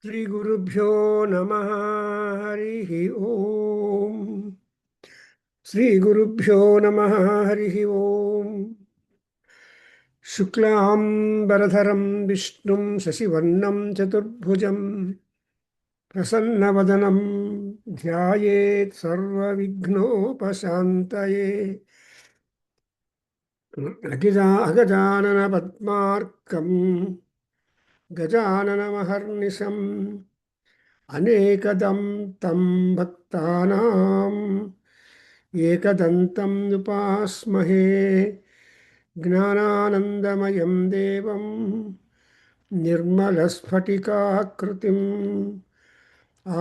ಶ್ರೀ ಗುರುಭ್ಯೋ ನಮಃ ಹರಿ ಓಂ. ಶ್ರೀ ಗುರುಭ್ಯೋ ನಮಃ ಹರಿ ಓಂ. ಶುಕ್ಲಾಂಬರಧರಂ ವಿಷ್ಣುಂ ಶಶಿವರ್ಣಂ ಚತುರ್ಭುಜಂ ಪ್ರಸನ್ನವದನಂ ಧ್ಯಾಯೇತ್ ಸರ್ವವಿಘ್ನೋಪಶಾಂತಯೇ. ಅಗಜಾನನ ಪದ್ಮಾರ್ಕಂ ಗಜಾನನಮಹರ್ನಿಶಂ ಅನೇಕದಂ ತಂ ಭಕ್ತಾನಾಂ ಏಕದಂತಂ ಉಪಾಸ್ಮಹೇ. ಜ್ಞಾನಾನಂದಮಯಂ ದೇವಂ ನಿರ್ಮಲಸ್ಫಟಿಕಾಕೃತಿಂ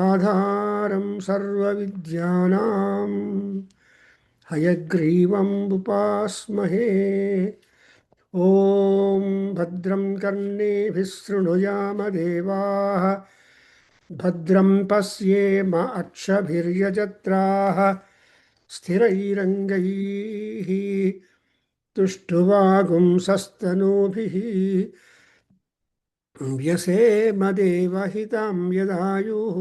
ಆಧಾರಂ ಸರ್ವವಿದ್ಯಾನಾಂ ಹಯಗ್ರೀವಂ ಉಪಾಸ್ಮಹೇ. ಓಂ ಭದ್ರಂ ಕರ್ಣೇಭಿಃ ಶೃಣುಯಾಮ ದೇವಾಃ ಭದ್ರಂ ಪಶ್ಯೇಮ ಅಕ್ಷಭಿರ್ಯಜತ್ರಾಃ ಸ್ಥಿರೈರಂಗೈಃ ತುಷ್ಟುವಾಗುಂಸಸ್ತನೂಭಿಃ ವ್ಯಸೇಮ ದೇವಹಿತಾಂ ಯದಾಯುಃ.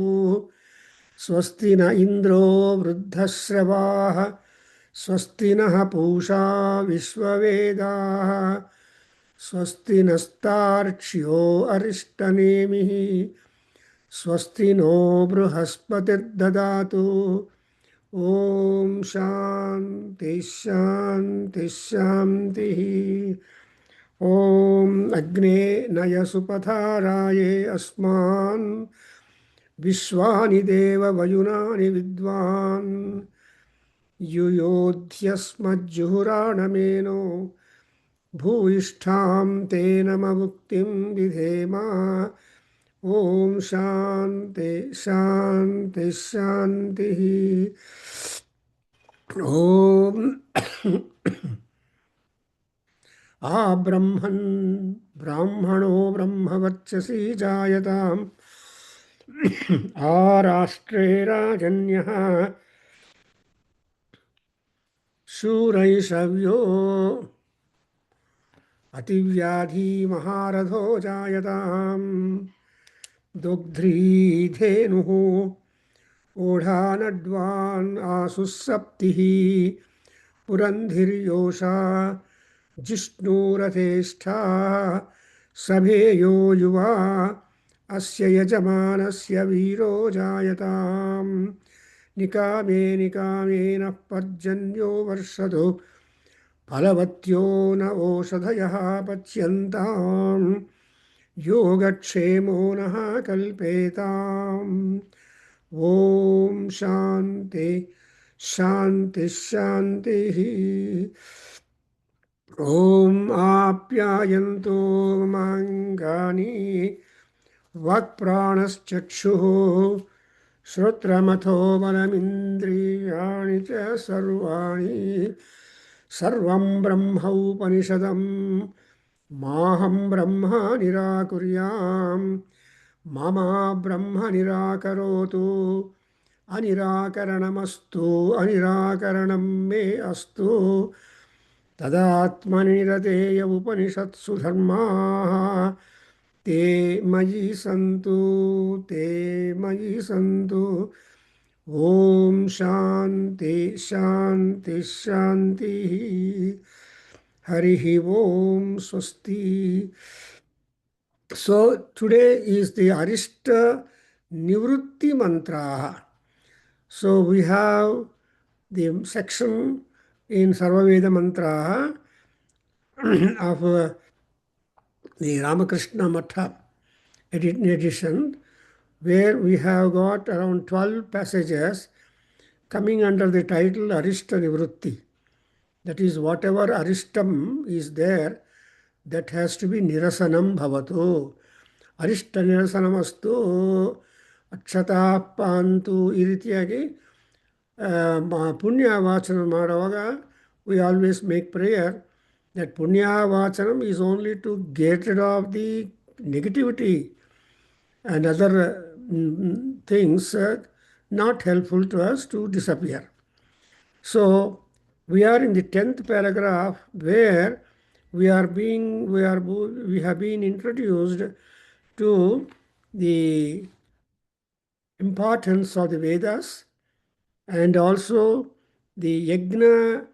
ಸ್ವಸ್ತಿ ನ ಇಂದ್ರೋ ವೃದ್ಧಶ್ರವಾಃ ಸ್ವಸ್ತಿ ನಃ ಪೂಷಾ ವಿಶ್ವವೇದಾಃ ಸ್ವಸ್ತಿ ನಸ್ತಾರ್ಕ್ಷ್ಯೋ ಅರಿಷ್ಟನೇಮಿಃ ಸ್ವಸ್ತಿ ನೋ ಬೃಹಸ್ಪತಿರ್ದದಾತು. ಓಂ ಶಾಂತಿ ಶಾಂತಿ ಶಾಂತಿ. ಓಂ ಅಗ್ನೇ ನಯ ಸುಪಥಾರಾಯೇ ಅಸ್ಮಾನ್ ವಿಶ್ವಾನಿ ದೇವ ವಯುನಾನಿ ವಿದ್ವಾನ್ ಯುಯೋಧ್ಯಸ್ಮಜ್ಜುಹುರಾಣಮೇನೋ ಭೂಯಿಷ್ಠಾಂ ತೇನ ಮುಕ್ತಿಂ ವಿಧೇಮ. ಓಂ ಶಾಂತಿ ಶಾಂತಿ ಶಾಂತಿ. ಓಂ ಆ ಬ್ರಹ್ಮನ್ ಬ್ರಾಹ್ಮಣೋ ಬ್ರಹ್ಮವರ್ಚಸಿ ಜಾಯತಾಂ ಆ ರಾಷ್ಟ್ರೇ ರಾಜನ್ಯಃ ಶೂರೈಷವ್ಯೋ ಅತಿವ್ಯಾಧಿ ಮಹಾರಥೋ ಜಾಯತಾಂ ದುಗ್ಧ್ರೀಧೇನುಃ ಓಢಾನಡ್ವಾನ್ ಆಸುಸ್ಸಪ್ತಿಃ ಪುರಂಧಿರ್ಯೋಷಾ ಜಿಷ್ಣುರಥೇಷ್ಠಾ ಸಭೇಯೋ ಯುವಾ ಅಸ್ಯ ಯಜಮಾನಸ್ಯ ವೀರೋ ಜಾಯತಾಂ ನಿಕಾಮೇ ನಿಕಾಮೇನಃ ಪರ್ಜನ್ಯೋ ವರ್ಷತು ಫಲವತ್ಯೋ ನ ಓಷಧಯಃ ಪಚ್ಯಂತಾಂ ಯೋಗಕ್ಷೇಮೋ ನಃ ಕಲ್ಪೇತಾಂ. ಓಂ ಶಾಂತಿ ಶಾಂತಿ ಶಾಂತಿ. ಓಂ ಆಪ್ಯಾಯಂತೋ ಮಮಾಂಗಾನಿ ವಾಕ್ಪ್ರಾಣಶ್ಚಕ್ಷುಃ ಶ್ರೋತ್ರಮಥೋ ಬಲಮಿಂದ್ರಿಯಾಣಿ ಚ ಸರ್ವಾಣಿ ಸರ್ವಂ ಬ್ರಹ್ಮೋಪನಿಷದಂ ಮಾಹಂ ಬ್ರಹ್ಮ ನಿರಾಕುರ್ಯಾಂ ಮಮ ಬ್ರಹ್ಮ ನಿರಾಕರೋತು. ಅನಿರಾಕರಣಮಸ್ತು ಅನಿರಾಕರಣಂ ಮೇ ಅಸ್ತು. ತದಾತ್ಮನಿ ನಿರತೇಯ ಉಪನಿಷತ್ಸು ಧರ್ಮಾಃ ತೇ ಮಯಿ ಸಂತು ತೇ ಮಯಿ ಸಂತು. ಓಂ ಶಾಂತಿ ಶಾಂತಿ ಶಾಂತಿ. ಹರಿ ಓಂ ಸ್ವಸ್ತಿ. So today is the Arishta Nivrutti mantra. So we have the section in Sarvaveda mantra of the Ramakrishna Matha edition, where we have got around 12 passages coming under the title Arishta Nivrutti. That is, whatever Arishtam is there, that has to be Nirasanam Bhavatu. Arishta Nirasanamastu Akshata Pantu ಈ ರೀತಿಯಾಗಿ ಪುಣ್ಯ ವಾಚನ ಮಾಡುವಾಗ we always make prayer that Punya Vachanam is only to get rid of the negativity and other things not helpful to us to disappear. So we are in the 10th paragraph where we have been introduced to the importance of the Vedas and also the yajna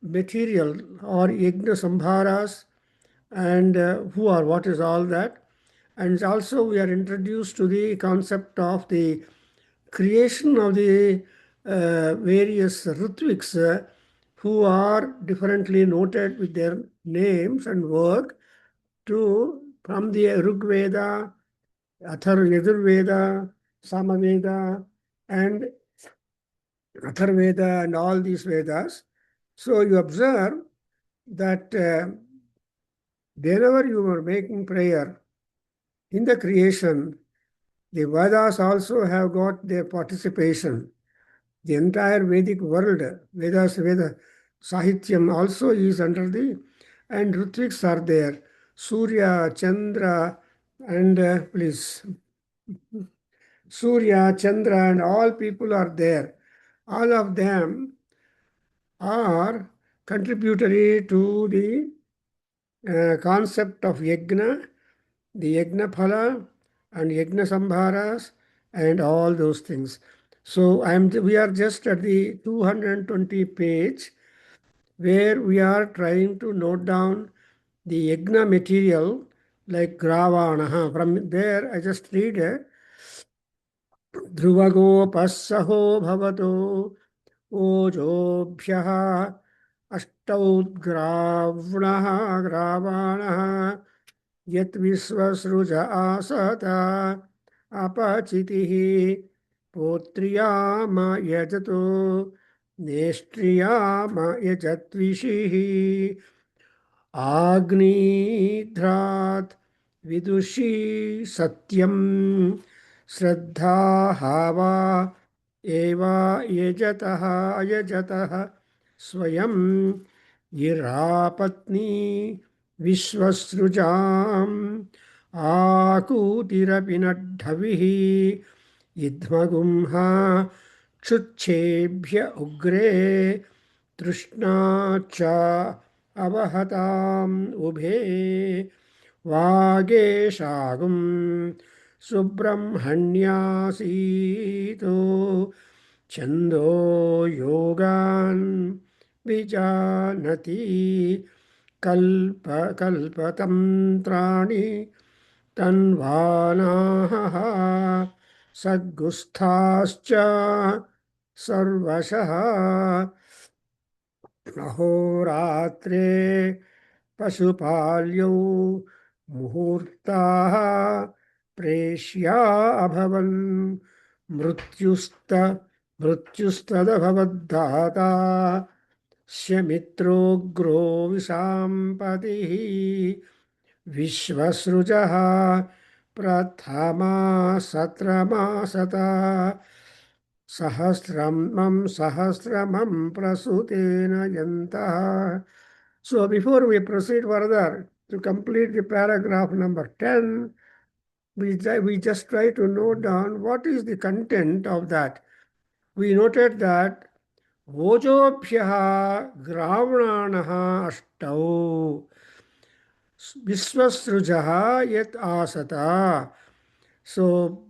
material or yajna sambharas and what is all that. And also we are introduced to the concept of the creation of the various ritviks who are differently noted with their names and work to from the Rig Veda, Yajurveda, Samaveda, and Atharveda, and all these Vedas. So you observe that whenever you are making prayer in the creation, the Vedas also have got their participation. The entire Vedic world, Veda Sahityam also is under the, and Ritviks are there. Surya, Chandra, and please, Surya, Chandra, and all people are there. All of them are contributory to the concept of yajna, the yajna phala, and yajna sambharas, and all those things. So we are just at the 220 page where we are trying to note down the yajna material like gravanaha. From there, I just read ध्रुवगोपस्सहो भवतो ओजोभ्यः अष्टौद्ग्राव्णः ग्रावाणः यद्विश्वसृज आसता अपचितिः पोत्र्याम यजतो नेष्ट्रियाम यजत्विषिः आग्निध्रात् विदुषी सत्यं श्रद्धा हवा एवा यजतः अयजतः स्वयं गिरापत्नी विश्वसृजाम् आकूतिरपि नड्ढविः इद्मगुंहा क्षुच्छेभ्य उग्रे तृष्णा च अवहताम् उभे वागेशागुं सुब्रह्मण्यासीतो छन्दो योगान् विजानति कल्पतन्त्राणि तन्वानाः सद्गुस्थाश्च सर्वशः अहोरात्रे पशुपाल्यौ मुहूर्ताः प्रेष्या अभवन् मृत्युस्तदभवद्धाता शमित्रोग्रो विशाम्पतिः विश्वसृजः प्रथमा सत्रमासता सहस्रमं प्रसूतेन यन्तः. So before we proceed further to complete the paragraph number 10, we just try to note down what is the content of that. We noted that Vojobhyaha Gravanaha Ashtau Visvasrujaha Yat Asata. So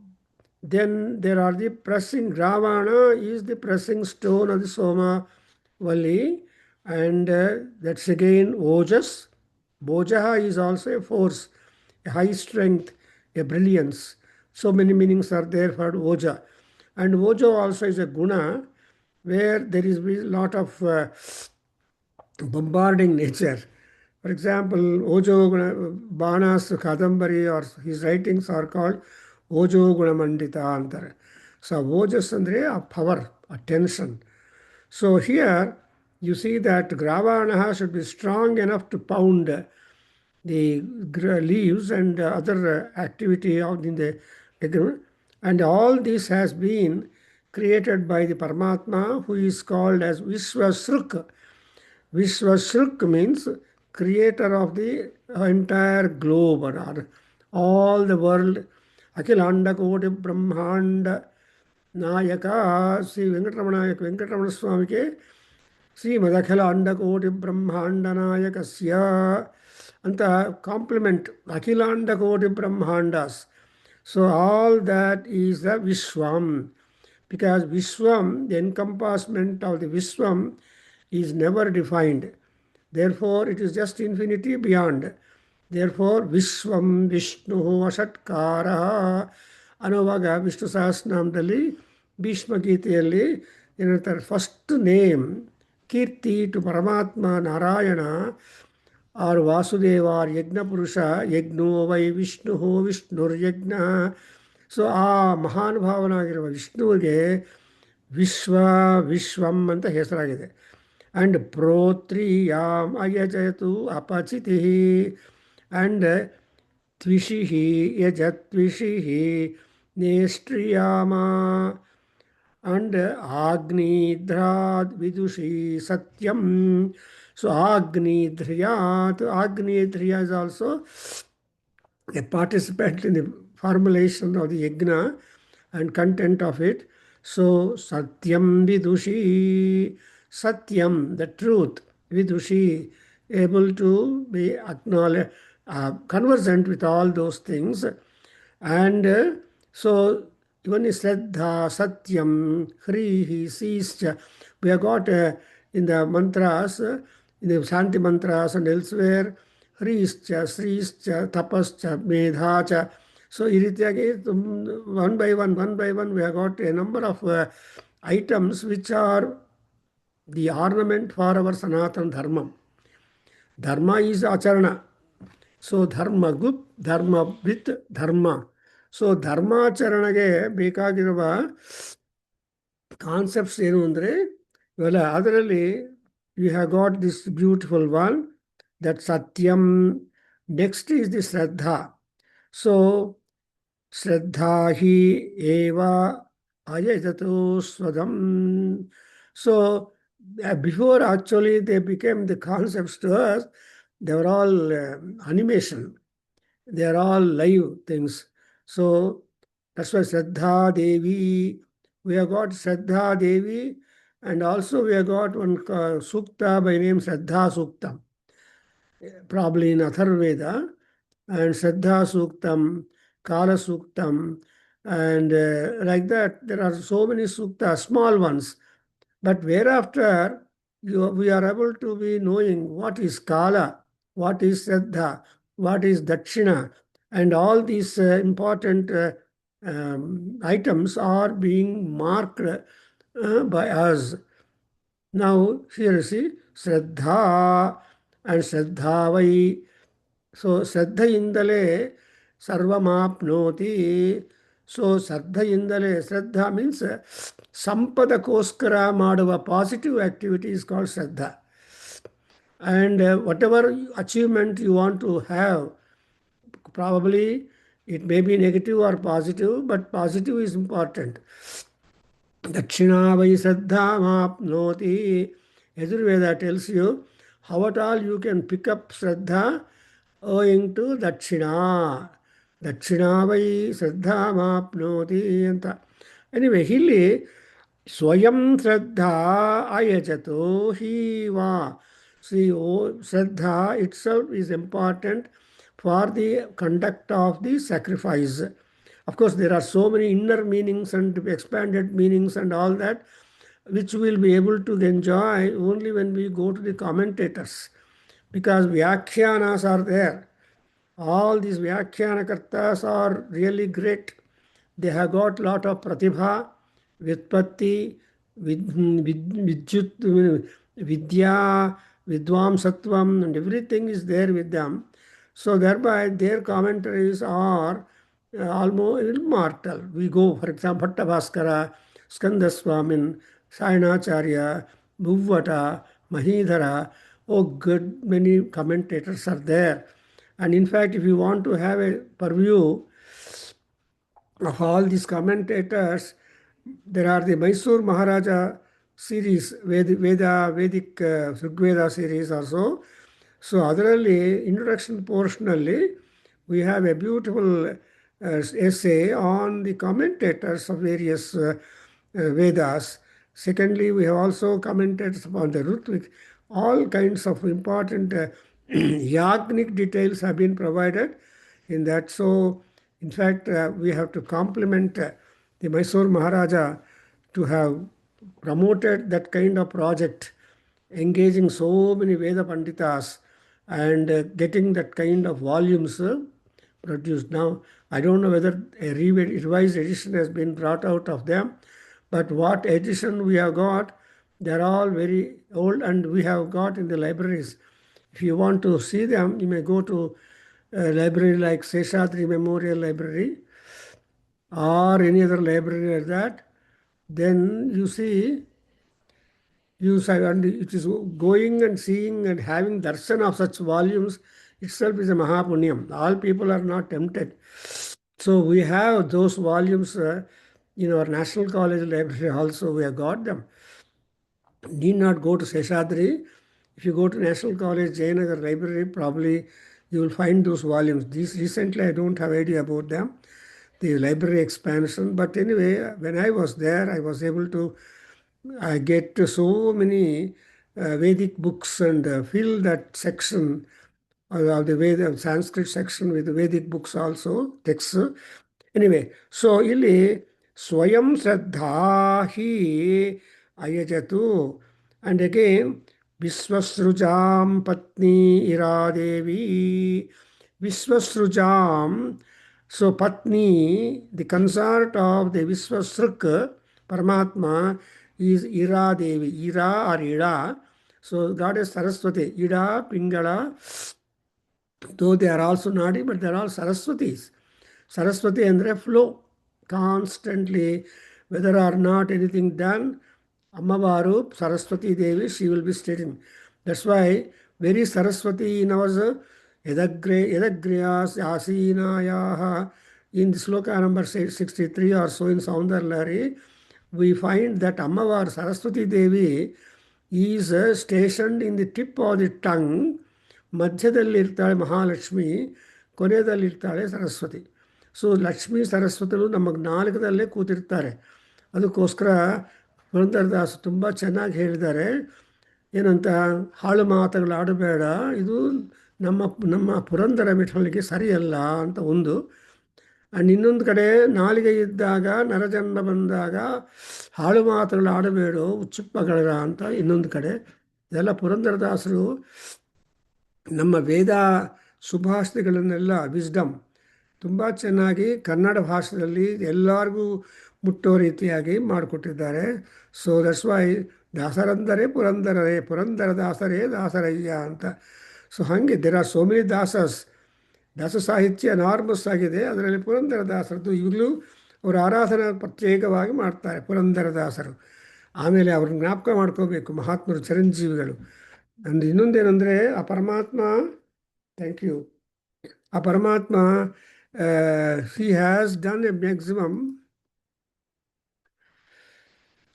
then there are the pressing, Ravana is the pressing stone of the Soma Valley, and that's again Ojas. Bojaha is also a force, a high strength, a brilliance. So many meanings are there for Oja. And Ojo also is a guna where there is a lot of bombarding nature. For example, Ojo Banas Kadambari or his writings are called Ojo Gunamandita Antara. So Ojas andre a power, attention. So here you see that Gravanaha should be strong enough to pound the leaves and other activity out in the agreement. And all this has been created by the Paramatma, who is called as Vishwasruk. Vishwasruk means creator of the entire globe or all the world. Akhilanda Koti Brahmanda Nayaka Sri Venkatramana Swami ke Srimad Koti Brahmanda Nayakasya anta compliment Akhilanda Koti Brahmandas. So all that is the Vishwam, because Vishwam, the encompassment of the Vishwam, is never defined. Therefore, it is just infinity beyond. Therefore, Vishwam Vishnu Ashatkara ಅನ್ನುವಾಗ ವಿಷ್ಣು ಸಹಸ್ರನಾಮದಲ್ಲಿ ಭೀಷ್ಮ ಗೀತೆಯಲ್ಲಿ ಏನಂತಾರೆ, first name Keerthi to ಪರಮಾತ್ಮ Narayana R Vasudeva or ಯಜ್ಞ ಪುರುಷ ಯಜ್ಞೋ ವೈ ವಿಷ್ಣು ವಿಷ್ಣುರ್ಯಜ್ಞ. So ಆ ಮಹಾನುಭಾವನಾಗಿರುವ ವಿಷ್ಣುವಿಗೆ ವಿಶ್ವ ವಿಶ್ವಂ ಅಂತ ಹೆಸರಾಗಿದೆ. ಆ್ಯಂಡ್ ಪ್ರೋತ್ರಿಯಾಮ್ ಅಯಜತು ಅಪಚಿತಿ ಆ್ಯಂಡ್ ತ್ವಿಷಿಃ ಯಜತ್ವಿಷಿಃ ನೇಷ್ಟ್ರಿಯಾಮ and Agnidhrad Vidushi Satyam. So Agnidhriya is also a participant in the formulation of the yajna and content of it. So Satyam Vidushi, Satyam, the truth, Vidushi, able to be acknowledged, conversant with all those things. And so even Shraddha, Satyam, Hrihi, Sischa, we have got in the mantras, in the Shanti mantras and elsewhere, Hrischa, Srischa, Tapascha, Medhacha. So one by one, we have got a number of items which are the ornament for our Sanatana Dharma. Dharma is Acharana. So Dharma Gut, Dharma with Dharma. So ಧರ್ಮಾಚರಣೆಗೆ ಬೇಕಾಗಿರುವ concepts ಏನು ಅಂದರೆ ಇವೆಲ್ಲ. ಅದರಲ್ಲಿ you have got this beautiful one, that ಸತ್ಯಂ. Next is the shraddha. So ಶ್ರದ್ಧಾ ಹಿ ಏವ ಅಯಜತು ಸ್ವದಂ. So before actually they became the concepts to us, they are all animation, they are all live things. So that's why Shraddha Devi, we have got Shraddha Devi, and also we have got one Sukta by name Shraddha Sukta, probably in Atharvaveda, and Shraddha Suktam, Kala Suktam, and like that. There are so many Suktas, small ones, but whereafter we are able to be knowing what is Kala, what is Shraddha, what is Dakshina, and all these important items are being marked by us. Now, here you see, Shraddha and Shraddhavai. So, Shraddhayindale Sarvamapnoti. So, Shraddhayindale, Shraddha means Sampadakoskara Maduva positive activity is called Shraddha. And whatever achievement you want to have, probably it may be negative or positive, but positive is important. Dakshina vai Shraddha mapnoti. Yajurveda tells you how at all you can pick up Shraddha owing to Dakshina. Dakshina vai Shraddha mapnoti anta. Anyway, ಇಲ್ಲಿ ಸ್ವಯಂ ಶ್ರದ್ಧಾ ಅಯಜತು ಹಿ ವಾ. See, Shraddha itself is important for the conduct of the sacrifice. Of course, there are so many inner meanings and expanded meanings and all that, which we'll be able to enjoy only when we go to the commentators, because Vyakhyanas are there. All these Vyakhyanakartas are really great. They have got a lot of pratibha, vitpatti, vidyut, vidya, vidvamsatvam, and everything is there with them. So thereby their commentaries are almost immortal. We go, for example, Bhattabhaskara, Skandaswamin, Sayanacharya, Bhuvvata, Mahidhara. Oh, good many commentators are there. And in fact, if you want to have a purview of all these commentators, there are the Mysore Maharaja series, Vedic Rigveda series also. So ಅದರಲ್ಲಿ introduction ಪೋರ್ಷನಲ್ಲಿ we have a beautiful essay on the commentators of various Vedas. Secondly, we have also commented upon the Rutvik. All kinds of important yagnic details have been provided in that. So In fact, we have to compliment the Mysore Maharaja to have promoted that kind of project, engaging so many Veda Panditas and getting that kind of volumes produced. Now, I don't know whether a revised edition has been brought out of them, but what edition we have got, they're all very old and we have got in the libraries. If you want to see them, you may go to a library like Seshadri Memorial Library or any other library like that. Then you see, and it is going and seeing and having darshan of such volumes itself is a Mahapunyam. All people are not tempted. So we have those volumes in our National College Library also. We have got them. Need not go to Seshadri. If you go to National College Jayanagar Library, probably you will find those volumes. These recently, I don't have idea about them, the library expansion. But anyway, when I was there, I was able to get so many Vedic books and fill that section of the Veda Sanskrit section with the Vedic books also, texts. Anyway, so ಇಲ್ಲಿ ಸ್ವಯಂ ಶ್ರದ್ಧಾ ಹಿ ಅಯಜತು and again ವಿಶ್ವಸೃಜಾಂ ಪತ್ನಿ ಇರಾದೇವಿ ವಿಶ್ವಸೃಜಾಂ. So Patni, the consort of the Viswasruk, Paramatma, is Ira Devi. Ira or Ida. So goddess Saraswati. Ida, Pingala, though they are also Nadi, but they are all Saraswatis. Saraswati andre flow constantly, whether or not anything done, Ammavaru, Saraswati Devi, she will be stating. That's why very Saraswati in our Yadagriyas Asinayaha, in the sloka number 63 or so in Soundarlari, we find that Ammavar Saraswati Devi is stationed in the tip of the tongue. ಮಧ್ಯದಲ್ಲಿರ್ತಾಳೆ ಮಹಾಲಕ್ಷ್ಮಿ, ಕೊನೆಯದಲ್ಲಿರ್ತಾಳೆ Saraswati. So Lakshmi ಸರಸ್ವತಿಗಳು ನಮಗೆ ನಾಲ್ಕದಲ್ಲೇ ಕೂತಿರ್ತಾರೆ. ಅದಕ್ಕೋಸ್ಕರ ಪುರಂದರದಾಸ ತುಂಬ ಚೆನ್ನಾಗಿ ಹೇಳಿದ್ದಾರೆ. ಏನಂತ, ಹಾಳು ಮಾತುಗಳು ಆಡಬೇಡ, ಇದು ನಮ್ಮ ನಮ್ಮ ಪುರಂದರ ವಿಠಲಿಗೆ ಸರಿಯಲ್ಲ ಅಂತ ಒಂದು. ಆ್ಯಂಡ್ ಇನ್ನೊಂದು ಕಡೆ, ನಾಲಿಗೆ ಇದ್ದಾಗ ನರಜನ್ಮ ಬಂದಾಗ ಹಾಳು ಮಾತುಗಳು ಆಡಬೇಡು ಉಚ್ಚುಪ್ಪಗಳ ಅಂತ ಇನ್ನೊಂದು ಕಡೆ. ಇದೆಲ್ಲ ಪುರಂದರದಾಸರು ನಮ್ಮ ವೇದ ಸುಭಾಷಿತಗಳನ್ನೆಲ್ಲ ವಿಸ್ಡಮ್ ತುಂಬ ಚೆನ್ನಾಗಿ ಕನ್ನಡ ಭಾಷೆಯಲ್ಲಿ ಎಲ್ಲರಿಗೂ ಮುಟ್ಟೋ ರೀತಿಯಾಗಿ ಮಾಡಿಕೊಟ್ಟಿದ್ದಾರೆ. ಸೊ ದಟ್ಸ್ ವೈ ದಾಸರಂದರೆ ಪುರಂದರರೇ, ಪುರಂದರ ದಾಸರೇ ದಾಸರಯ್ಯ ಅಂತ. ಸೊ ಹಾಗೆ ದೇರ್ ಆರ್ ಸೋ ಮೆನಿ ದಾಸಸ್. ದಾಸ ಸಾಹಿತ್ಯ ನಾರ್ಮಸ್ ಆಗಿದೆ, ಅದರಲ್ಲಿ ಪುರಂದರ ದಾಸರದ್ದು ಈಗಲೂ ಅವರು ಆರಾಧನಾ ಪ್ರತ್ಯೇಕವಾಗಿ ಮಾಡ್ತಾರೆ ಪುರಂದರದಾಸರು. ಆಮೇಲೆ ಅವ್ರನ್ನ ಜ್ಞಾಪಕ ಮಾಡ್ಕೋಬೇಕು, ಮಹಾತ್ಮರು ಚಿರಂಜೀವಿಗಳು. ಅಂಡ್ ಇನ್ನೊಂದೇನೆಂದರೆ, ಆ ಪರಮಾತ್ಮ, ಥ್ಯಾಂಕ್ ಯು, ಆ ಪರಮಾತ್ಮ he has done a maximum.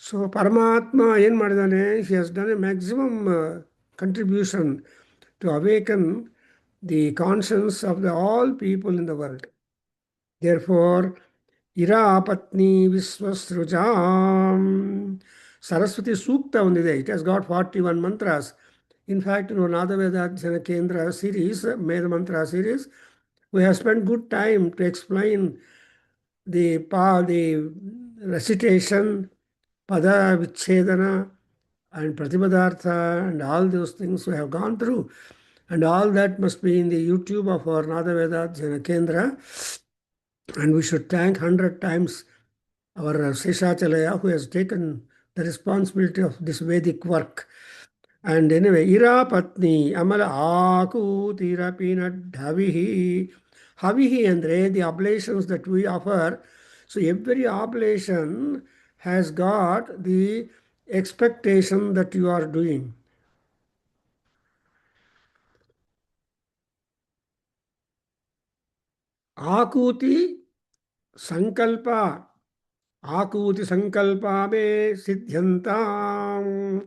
So ಪರಮಾತ್ಮ ಏನು ಮಾಡಿದ್ದಾನೆ, he has done a maximum contribution to awaken the conscience of all people in the world. Therefore, ಇರಾ ಪತ್ನಿ ವಿಶ್ವಸೃಜಾಂ. ಸರಸ್ವತಿ ಸೂಕ್ತ ಒಂದಿದೆ. It has got 41 mantras. In fact, in Nadaveda Kendra series, Veda Mantra series, we have spent good time to explain the recitation, Pada Vichedana, and Pratipadartha, and all those things we have gone through. And all that must be in the YouTube of our Nadaveda Kendra. And we should thank 100 times our Seshachalaya, who has taken the responsibility of this Vedic work. And anyway, Ira Patni, Amala Akutira Havihi. Havihi andre the oblations that we offer. So every oblation has got the expectation that you are doing. Akuti Sankalpa. Akuti Sankalpa me Siddhyantam.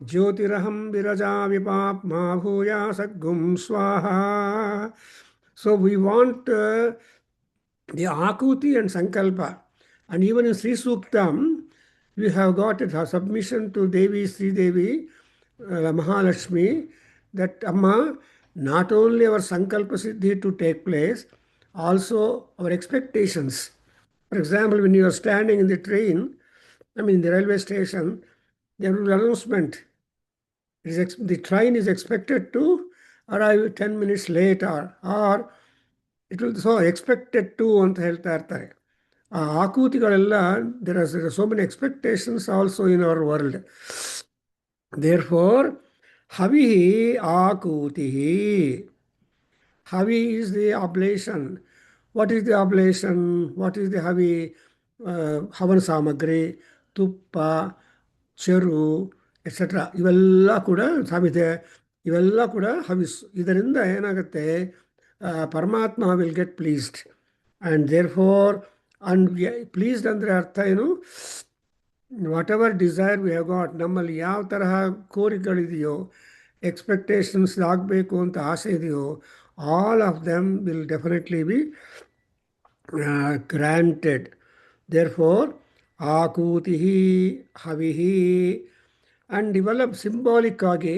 Jyotiraham viraja vipapma bhuya sagum swaha. So we want the Akuti and Sankalpa. And even in Sri Suktam, we have got it, a submission to Devi, Sri Devi, Mahalakshmi, that Amma, not only our Sankalpa Siddhi to take place, also our expectations. For example, when you are standing in the train, I mean the railway station, there will be announcement. The train is expected to arrive 10 minutes late or it will so expected to ಅಂತ ಹೇಳ್ತಾ ಇರ್ತಾರೆ. ಆ ಆಕೂತಿಗಳೆಲ್ಲ there are so many expectations also in our world. Therefore, havihi akutihi. Havi is the oblation. What is the oblation? What is the havi? Havan samagri, tuppa, ಚೆರು etcetera ಇವೆಲ್ಲ ಕೂಡ ಸಾಮಿತೆ ಇವೆಲ್ಲ ಕೂಡ ಹವಿಸ್. ಇದರಿಂದ ಏನಾಗುತ್ತೆ, Paramatma will get pleased and therefore and pleased ಅಂದರೆ ಅರ್ಥ ಏನು, whatever desire we have got, ನಮ್ಮಲ್ಲಿ ಯಾವ ತರಹ ಕೋರಿಕೆಗಳಿದೆಯೋ, ಎಕ್ಸ್ಪೆಕ್ಟೇಷನ್ಸ್ ಆಗಬೇಕು ಅಂತ ಆಸೆ ಇದೆಯೋ, all of them will definitely be granted. Therefore ಆಕೂತಿಹಿ ಹವಿಹಿ ಆ್ಯಂಡ್ ಇವೆಲ್ಲ ಸಿಂಬಾಲಿಕ್ ಆಗಿ.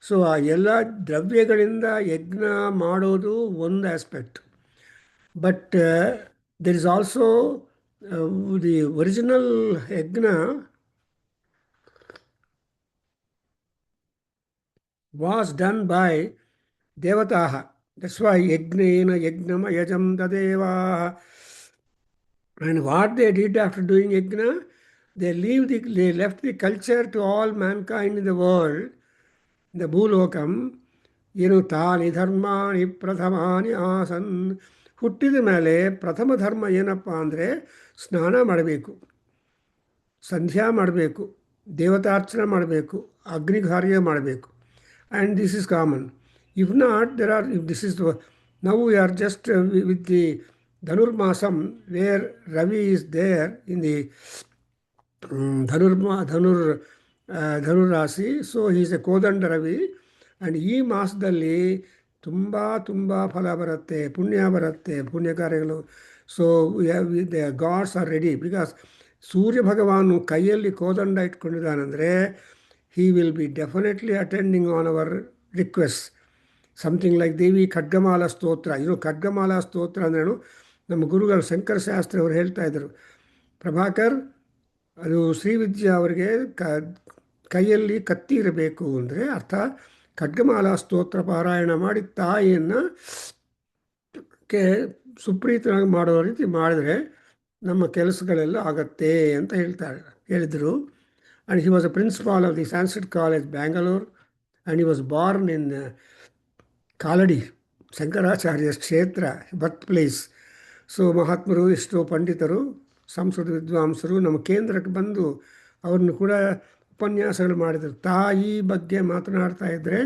ಸೊ ಆ ಎಲ್ಲ ದ್ರವ್ಯಗಳಿಂದ ಯಜ್ಞ ಮಾಡೋದು ಒಂದು aspect, but there is also the original ಯಜ್ಞ ವಾಸ್ ಡನ್ ಬೈ ದೇವತಾಃ. ದಟ್ಸ್ ವೈ ಯಜ್ಞೇನ ಯಜ್ಞಮ ಯಜಂ ತದೇವಾಃ. And what they did after doing yajna, they left the culture to all mankind in the world, in the ಭೂಲೋಕಂ. ಏನು ತಾನಿ ಧರ್ಮಾಣಿ ಪ್ರಥಮಾನಿ ಆಸನ್. ಹುಟ್ಟಿದ ಮೇಲೆ ಪ್ರಥಮ ಧರ್ಮ ಏನಪ್ಪ ಅಂದರೆ ಸ್ನಾನ ಮಾಡಬೇಕು, ಸಂಧ್ಯಾ ಮಾಡಬೇಕು, ದೇವತಾರ್ಚನೆ ಮಾಡಬೇಕು, ಅಗ್ನಿಘಾರ್ಯ ಮಾಡಬೇಕು. And this is common. If not there are, if this is now we are just with the Dhanurmasam, where Ravi is there in the Dhanur Rasi, so he is a Kodanda Ravi, and ಈ ಮಾಸದಲ್ಲಿ ತುಂಬ ತುಂಬ ಫಲ ಬರುತ್ತೆ, ಪುಣ್ಯ ಬರುತ್ತೆ, ಪುಣ್ಯ ಕಾರ್ಯಗಳು. So the gods are ready, because Surya ಭಗವಾನು ಕೈಯಲ್ಲಿ ಕೋದಂಡ ಇಟ್ಕೊಂಡಿದ್ದಾನಂದರೆ he will be definitely attending on our requests. Something like Devi Khadgamala Stotra. Khadgamala ಸ್ತೋತ್ರ ಅಂದ್ರೇನು, ನಮ್ಮ ಗುರುಗಳು ಶಂಕರ ಶಾಸ್ತ್ರಿ ಅವರು ಹೇಳ್ತಾ ಇದ್ದರು, ಪ್ರಭಾಕರ್ ಅದು ಶ್ರೀವಿದ್ಯಾ ಅವರಿಗೆ ಕೈಯಲ್ಲಿ ಕತ್ತಿ ಇರಬೇಕು ಅಂದರೆ ಅರ್ಥ ಖಡ್ಗಮಾಲಾ ಸ್ತೋತ್ರ ಪಾರಾಯಣ ಮಾಡಿ ತಾಯಿಯನ್ನು ಸುಪ್ರೀತನಾಗಿ ಮಾಡೋ ರೀತಿ ಮಾಡಿದ್ರೆ ನಮ್ಮ ಕೆಲಸಗಳೆಲ್ಲ ಆಗತ್ತೆ ಅಂತ ಹೇಳಿದರು. And he was a principal of the Sanskrit college Bangalore, and he was born in Kalady, Shankaracharya ಕ್ಷೇತ್ರ, ಬರ್ತ್ ಪ್ಲೇಸ್. ಸೊ ಮಹಾತ್ಮರು, ಎಷ್ಟೋ ಪಂಡಿತರು, ಸಂಸ್ಕೃತ ವಿದ್ವಾಂಸರು ನಮ್ಮ ಕೇಂದ್ರಕ್ಕೆ ಬಂದು ಅವ್ರನ್ನು ಕೂಡ ಉಪನ್ಯಾಸಗಳು ಮಾಡಿದರು. ತಾಯಿ ಬಗ್ಗೆ ಮಾತನಾಡ್ತಾ ಇದ್ದರೆ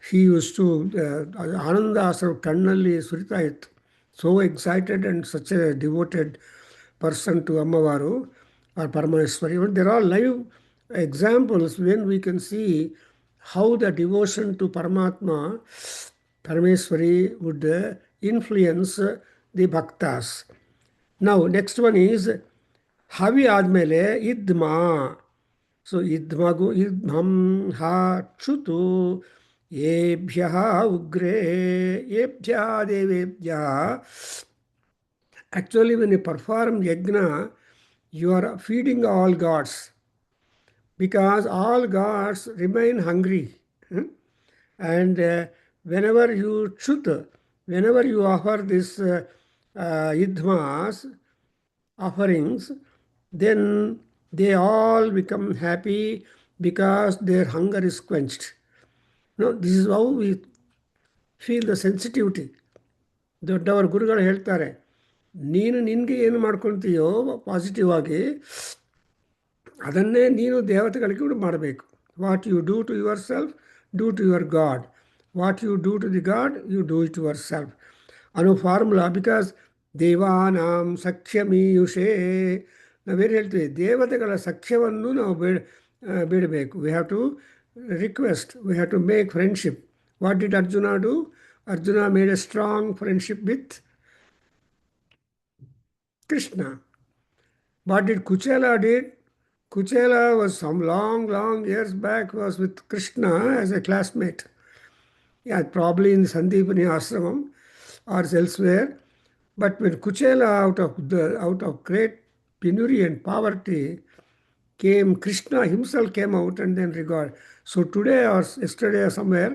ಹಿ ಯೂಸ್ ಟು ಆನಂದ ಆಸರು ಕಣ್ಣಲ್ಲಿ ಸುರಿತಾ ಇತ್ತು. So excited and such a devoted person to Ammavaru or Parameshwari. There are live examples when we can see how the devotion to Paramatma, Parameswari, would influence the bhaktas. Now, next one is Havi admele idma. So, idmam ha chutu ebhyaha ugre ebhyaha devebhyaha. Actually, when you perform yajna, you are feeding all gods, because all gods remain hungry. And whenever you offer this idmas, offerings, then they all become happy because their hunger is quenched. This is how we feel the sensitivity. ದೊಡ್ಡವರು ಗುರುಗಳು ಹೇಳ್ತಾರೆ, ನೀನು ನಿನಗೆ ಏನು ಮಾಡ್ಕೊಳ್ತೀಯೋ positive ಆಗಿ ಅದನ್ನೇ ನೀನು ದೇವತೆಗಳಿಗೆ ಕೂಡ ಮಾಡಬೇಕು. What you do to yourself, do to your god. What you do to the god, you do it yourself ಅನ್ನೋ ಫಾರ್ಮುಲಾ. ಬಿಕಾಸ್ ದೇವಾನಾಂ ಸಖ್ಯಮೀಯುಷೇ, ನಾವೇನು ಹೇಳ್ತೀವಿ, ದೇವತೆಗಳ ಸಖ್ಯವನ್ನು ನಾವು ಬೇಡಬೇಕು. We have to request, we have to make friendship. What did Arjuna do? Arjuna made a strong friendship with Krishna. What did Kuchela did? Kuchela was some long years back was with Krishna as a classmate. Yeah, probably in Sandipani Ashramam or elsewhere. But when Kuchela, out of great penury and poverty, came Krishna himself came out and then regard. So today or yesterday or somewhere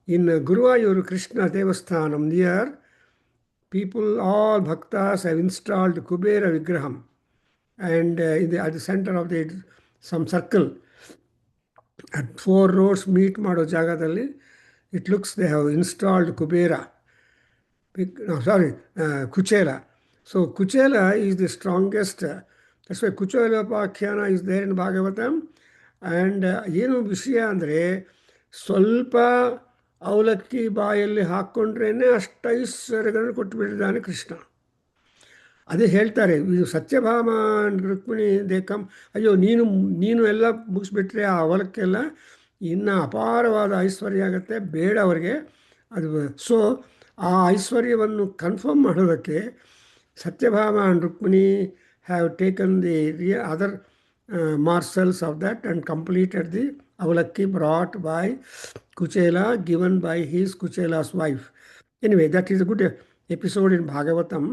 in Guruvayur Krishna Devasthanam near, people, all bhaktas have installed Kubera Vigraham, and at the center of the some circle at 4 roads meet ಮಾಡೋ ಜಾಗದಲ್ಲಿ it looks they have installed Kubera. No, sorry, Kuchela. So Kuchela is the strongest. That's why Kuchela is there in Bhagavatam. And ಏನು ವಿಷಯ ಅಂದರೆ ಸ್ವಲ್ಪ ಅವಲಕ್ಕಿ ಬಾಯಲ್ಲಿ ಹಾಕ್ಕೊಂಡ್ರೇನೆ ಅಷ್ಟು ಐಶ್ವರ್ಯಗಳನ್ನು ಕೊಟ್ಟುಬಿಟ್ಟಿದ್ದಾನೆ ಕೃಷ್ಣ. ಅದೇ ಹೇಳ್ತಾರೆ ಇದು ಸತ್ಯಭಾಮ ರುಕ್ಮಿಣಿ ದೇಕಂ, ಅಯ್ಯೋ ನೀನು ನೀನು ಎಲ್ಲ ಮುಗಿಸ್ಬಿಟ್ರೆ ಆ ಅವಲಕ್ಕೆಲ್ಲ ಇನ್ನು ಅಪಾರವಾದ ಐಶ್ವರ್ಯ ಆಗುತ್ತೆ, ಬೇಡ ಅವರಿಗೆ ಅದು. ಸೊ ಆ ಐಶ್ವರ್ಯವನ್ನು ಕನ್ಫರ್ಮ್ ಮಾಡೋದಕ್ಕೆ Satyabhama and Rukmini have taken the other morsels of that and completed the avalakki brought by Kuchela, given by his Kuchela's wife. Anyway, that is a good episode in Bhagavatam,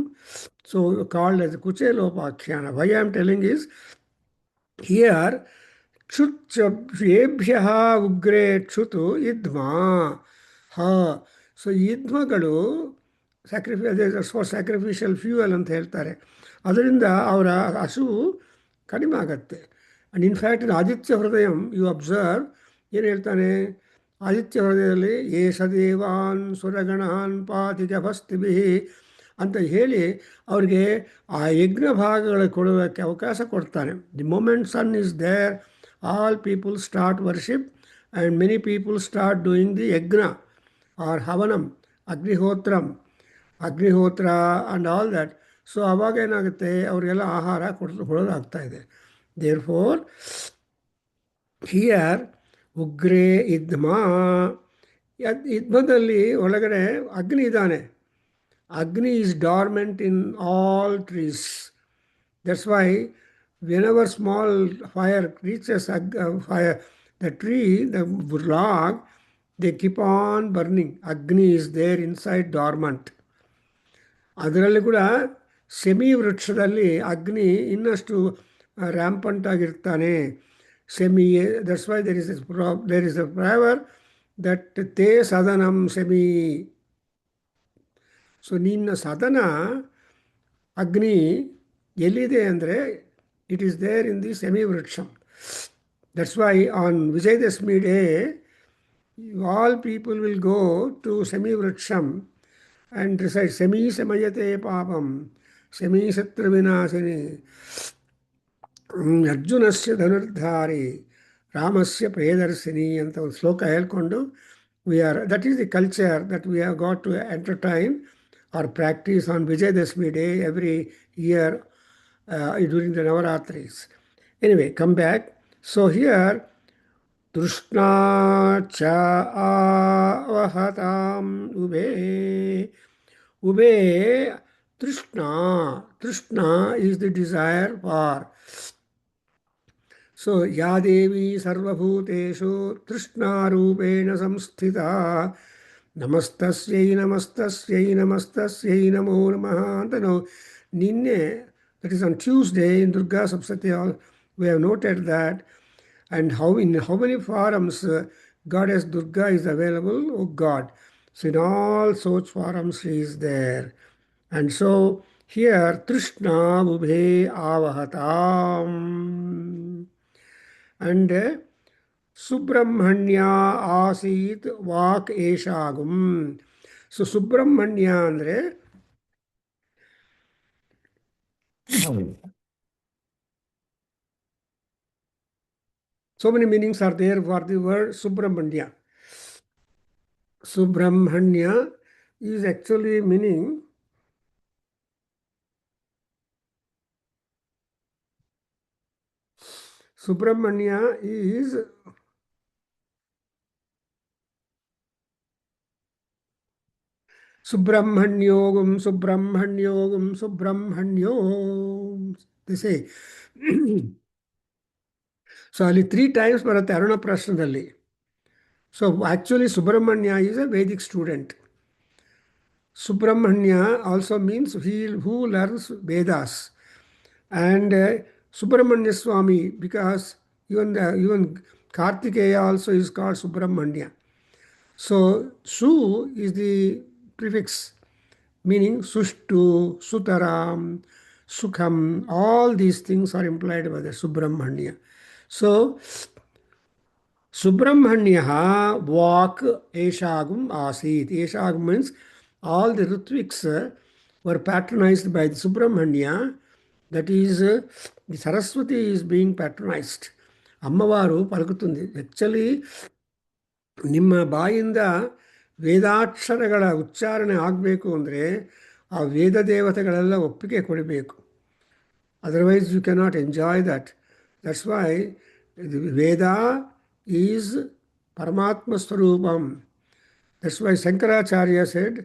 so called as Kuchelopakhyanā. Why I am telling is, here ಕ್ಷುತ್ಯೇಭ್ಯ ಉಗ್ರೇ ಕ್ಷುತು ಯುಧ್ಮ ಹ. So ಯುಧ್ಮಗಳು for sacrificial fuel ಅಂತ ಹೇಳ್ತಾರೆ. ಅದರಿಂದ ಅವರ ಹಸುವು ಕಡಿಮೆ ಆಗತ್ತೆ. And in fact in Aditya Hridayam you observe ಏನು ಹೇಳ್ತಾನೆ ಆದಿತ್ಯ ಹೃದಯದಲ್ಲಿ ಏಷ ದೇವಾನ್ ಸುರಗಣಾನ್ ಪಾತಿ ಜಭಸ್ತಿಭಿ ಅಂತ ಹೇಳಿ ಅವ್ರಿಗೆ ಆ ಯಜ್ಞ ಭಾಗಗಳು ಕೊಡೋದಕ್ಕೆ ಅವಕಾಶ ಕೊಡ್ತಾನೆ. The moment sun is there, all people start worship and many people start doing the yajna or havanam, agnihotra and all that. So ಅವಾಗ ಏನಾಗುತ್ತೆ ಅವರಿಗೆಲ್ಲ ಆಹಾರ ಕೊಡೋದಾಗ್ತಾ ಇದೆ. ದೇರ್ ಫೋರ್ ಹಿಯರ್ ಉಗ್ರೇ ಇದ್ಮ, ಇದ್ಮದಲ್ಲಿ ಒಳಗಡೆ ಅಗ್ನಿ ಇದ್ದಾನೆ. ಅಗ್ನಿ is dormant in all trees. That's why whenever small fire reaches fire, the tree, the log, they keep on burning. Agni is there inside dormant. ಅದರಲ್ಲಿ ಕೂಡ ಸೆಮಿ ವೃಕ್ಷದಲ್ಲಿ ಅಗ್ನಿ ಇನ್ನಷ್ಟು ರ್ಯಾಂಪಂಟ್ ಆಗಿರ್ತಾನೆ. ಸೆಮಿ, that's why there is a ಪ್ರವರ್ ದಟ್ ತೇ ಸದನಂ ಸೆಮಿ. ಸೊ ನಿನ್ನ ಸದನ ಅಗ್ನಿ ಎಲ್ಲಿದೆ ಅಂದರೆ it is there in the semi-vriksham. That's why on Vijayadashmi day, all people will go to semi-vriksham and recite Semi Samayate Papam, Semi Satra Vinasini, Arjunasya Dhanurdhari, Ramasya Priyadarsini ಅಂತ ಒಂದು ಶ್ಲೋಕ ಹೇಳ್ಕೊಂಡು that is the culture that we have got to entertain or practice on Vijayadashmi day every year during the Navaratris. Anyway, come back. So here, Trishna cha avahatam ube. Ube, Trishna. Trishna is the desire for. So, Ya Devi Sarvabhuteshu Trishna Rupena Samsthita. Namastasyai Namastasyai Namastasyai Namo Namaha ಅಂತ ನಾವು ನಿನ್ನೆ, that is on Tuesday in Durga Sapsatya, we have noted that, and in how many forms Goddess Durga is available, oh God. So in all such forms she is there. And so here, Trishna Ubhe Avahatam. And Subramanya Asit Vak Eshagum. So Subramanya ಅಂದರೆ so many meanings are there for the word Subramanya. Subramanya is actually meaning Subramanya is Subramanyogum, Subramanyogum, Subramanyom. They say. So ಅಲ್ಲಿ 3 times ಬರುತ್ತೆ Aruna ಪ್ರಶ್ನದಲ್ಲಿ. So actually Subramanya is a Vedic student. Subramanya also means he who learns Vedas. And Subramanya Swami, because even Kartikeya also is called Subramanya. So Su is the prefix meaning Sushtu, Sutaram, Sukham, all these things are implied by the Subramanya. So Subramanya walk Eshagum Asit. Eshagum means all the Ritviks were patronized by the Subramanya. That is, the Saraswati is being patronized. ಅಮ್ಮವಾರು ಪಲಕುతుంది actually ನಿಮ್ಮ ಬಾಯಿಂದ ವೇದಾಕ್ಷರಗಳ ಉಚ್ಚಾರಣೆ ಆಗಬೇಕು ಅಂದರೆ ಆ ವೇದ ದೇವತೆಗಳೆಲ್ಲ ಒಪ್ಪಿಗೆ ಕೊಡಬೇಕು. Otherwise, you cannot enjoy that. That's why Veda is Paramatma Swarupam. That's why Shankaracharya said,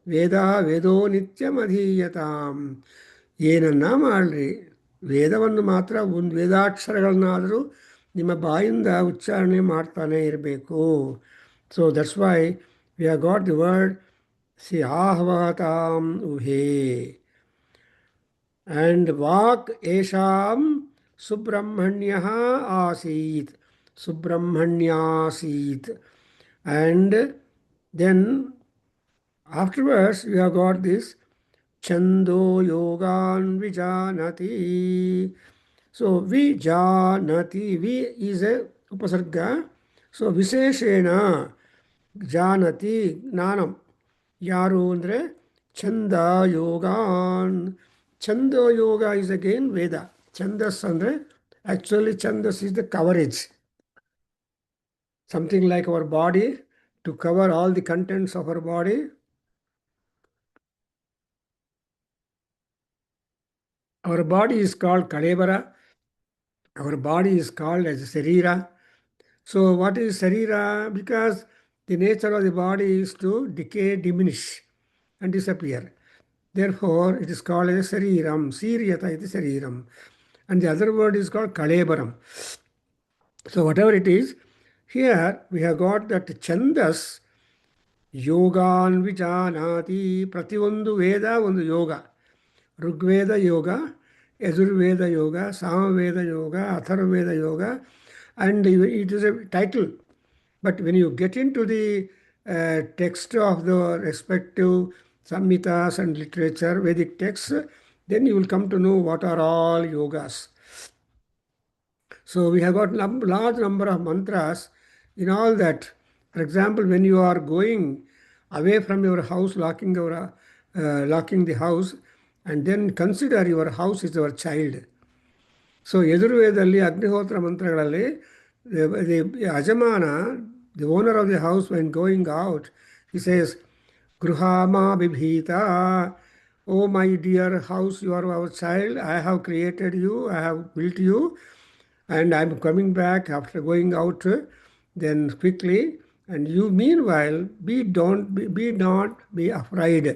Veda Vedo Nityam Adhiyatam. ಏನನ್ನ ಮಾಡಲಿ ವೇದವನ್ನು ಮಾತ್ರ ಒಂದು ವೇದಾಕ್ಷರಗಳನ್ನಾದರೂ ನಿಮ್ಮ ಬಾಯಿಂದ ಉಚ್ಚಾರಣೆ ಮಾಡ್ತಾನೆ ಇರಬೇಕು. So that's why we have got the word see ಆಹ್ವಾತಾಂ ಉಹೇ. And Vak Esham Subramanya Asit. Subramanyaasit. And then afterwards you have got this Chando Yogan Vijanati. So Vijanati, Vi is a Upasarga. So Viseshena Janati Nanam. Yaru andre Chanda Yogan. Chanda Yoga is again Veda. Chandas andre actually Chandas is the coverage. Something like our body, to cover all the contents of our body. Our body is called Kalebara. Our body is called as Sarira. So what is Sarira? Because the nature of the body is to decay, diminish, and disappear. Therefore, it is called as Sariram. Siryata iti Sariram. And the other word is called Kalebaram. So whatever it is, here we have got that Chandas, Yogan Vijanati, Prativondu Veda, Vandu Yoga. Rigveda Yoga, Yajurveda Yoga, Samaveda Yoga, Atharvaveda Yoga, and it is a title. But when you get into the text of the respective Samhitas and literature, Vedic texts, then you will come to know what are all yogas. So we have got large number of mantras in all that. For example, when you are going away from your house, locking the house, and then consider your house is your child. So ಯಜುರ್ವೇದದಲ್ಲಿ ಅಗ್ನಿಹೋತ್ರ ಮಂತ್ರಗಳಲ್ಲಿ the ಯಜಮಾನ, the owner of the house when going out, he says ಗೃಹಾಮಾ ಬಿಭೀತ, oh my dear house, you are our child, I have created you, I have built you, and I am coming back after going out then quickly, and you meanwhile be not be afraid.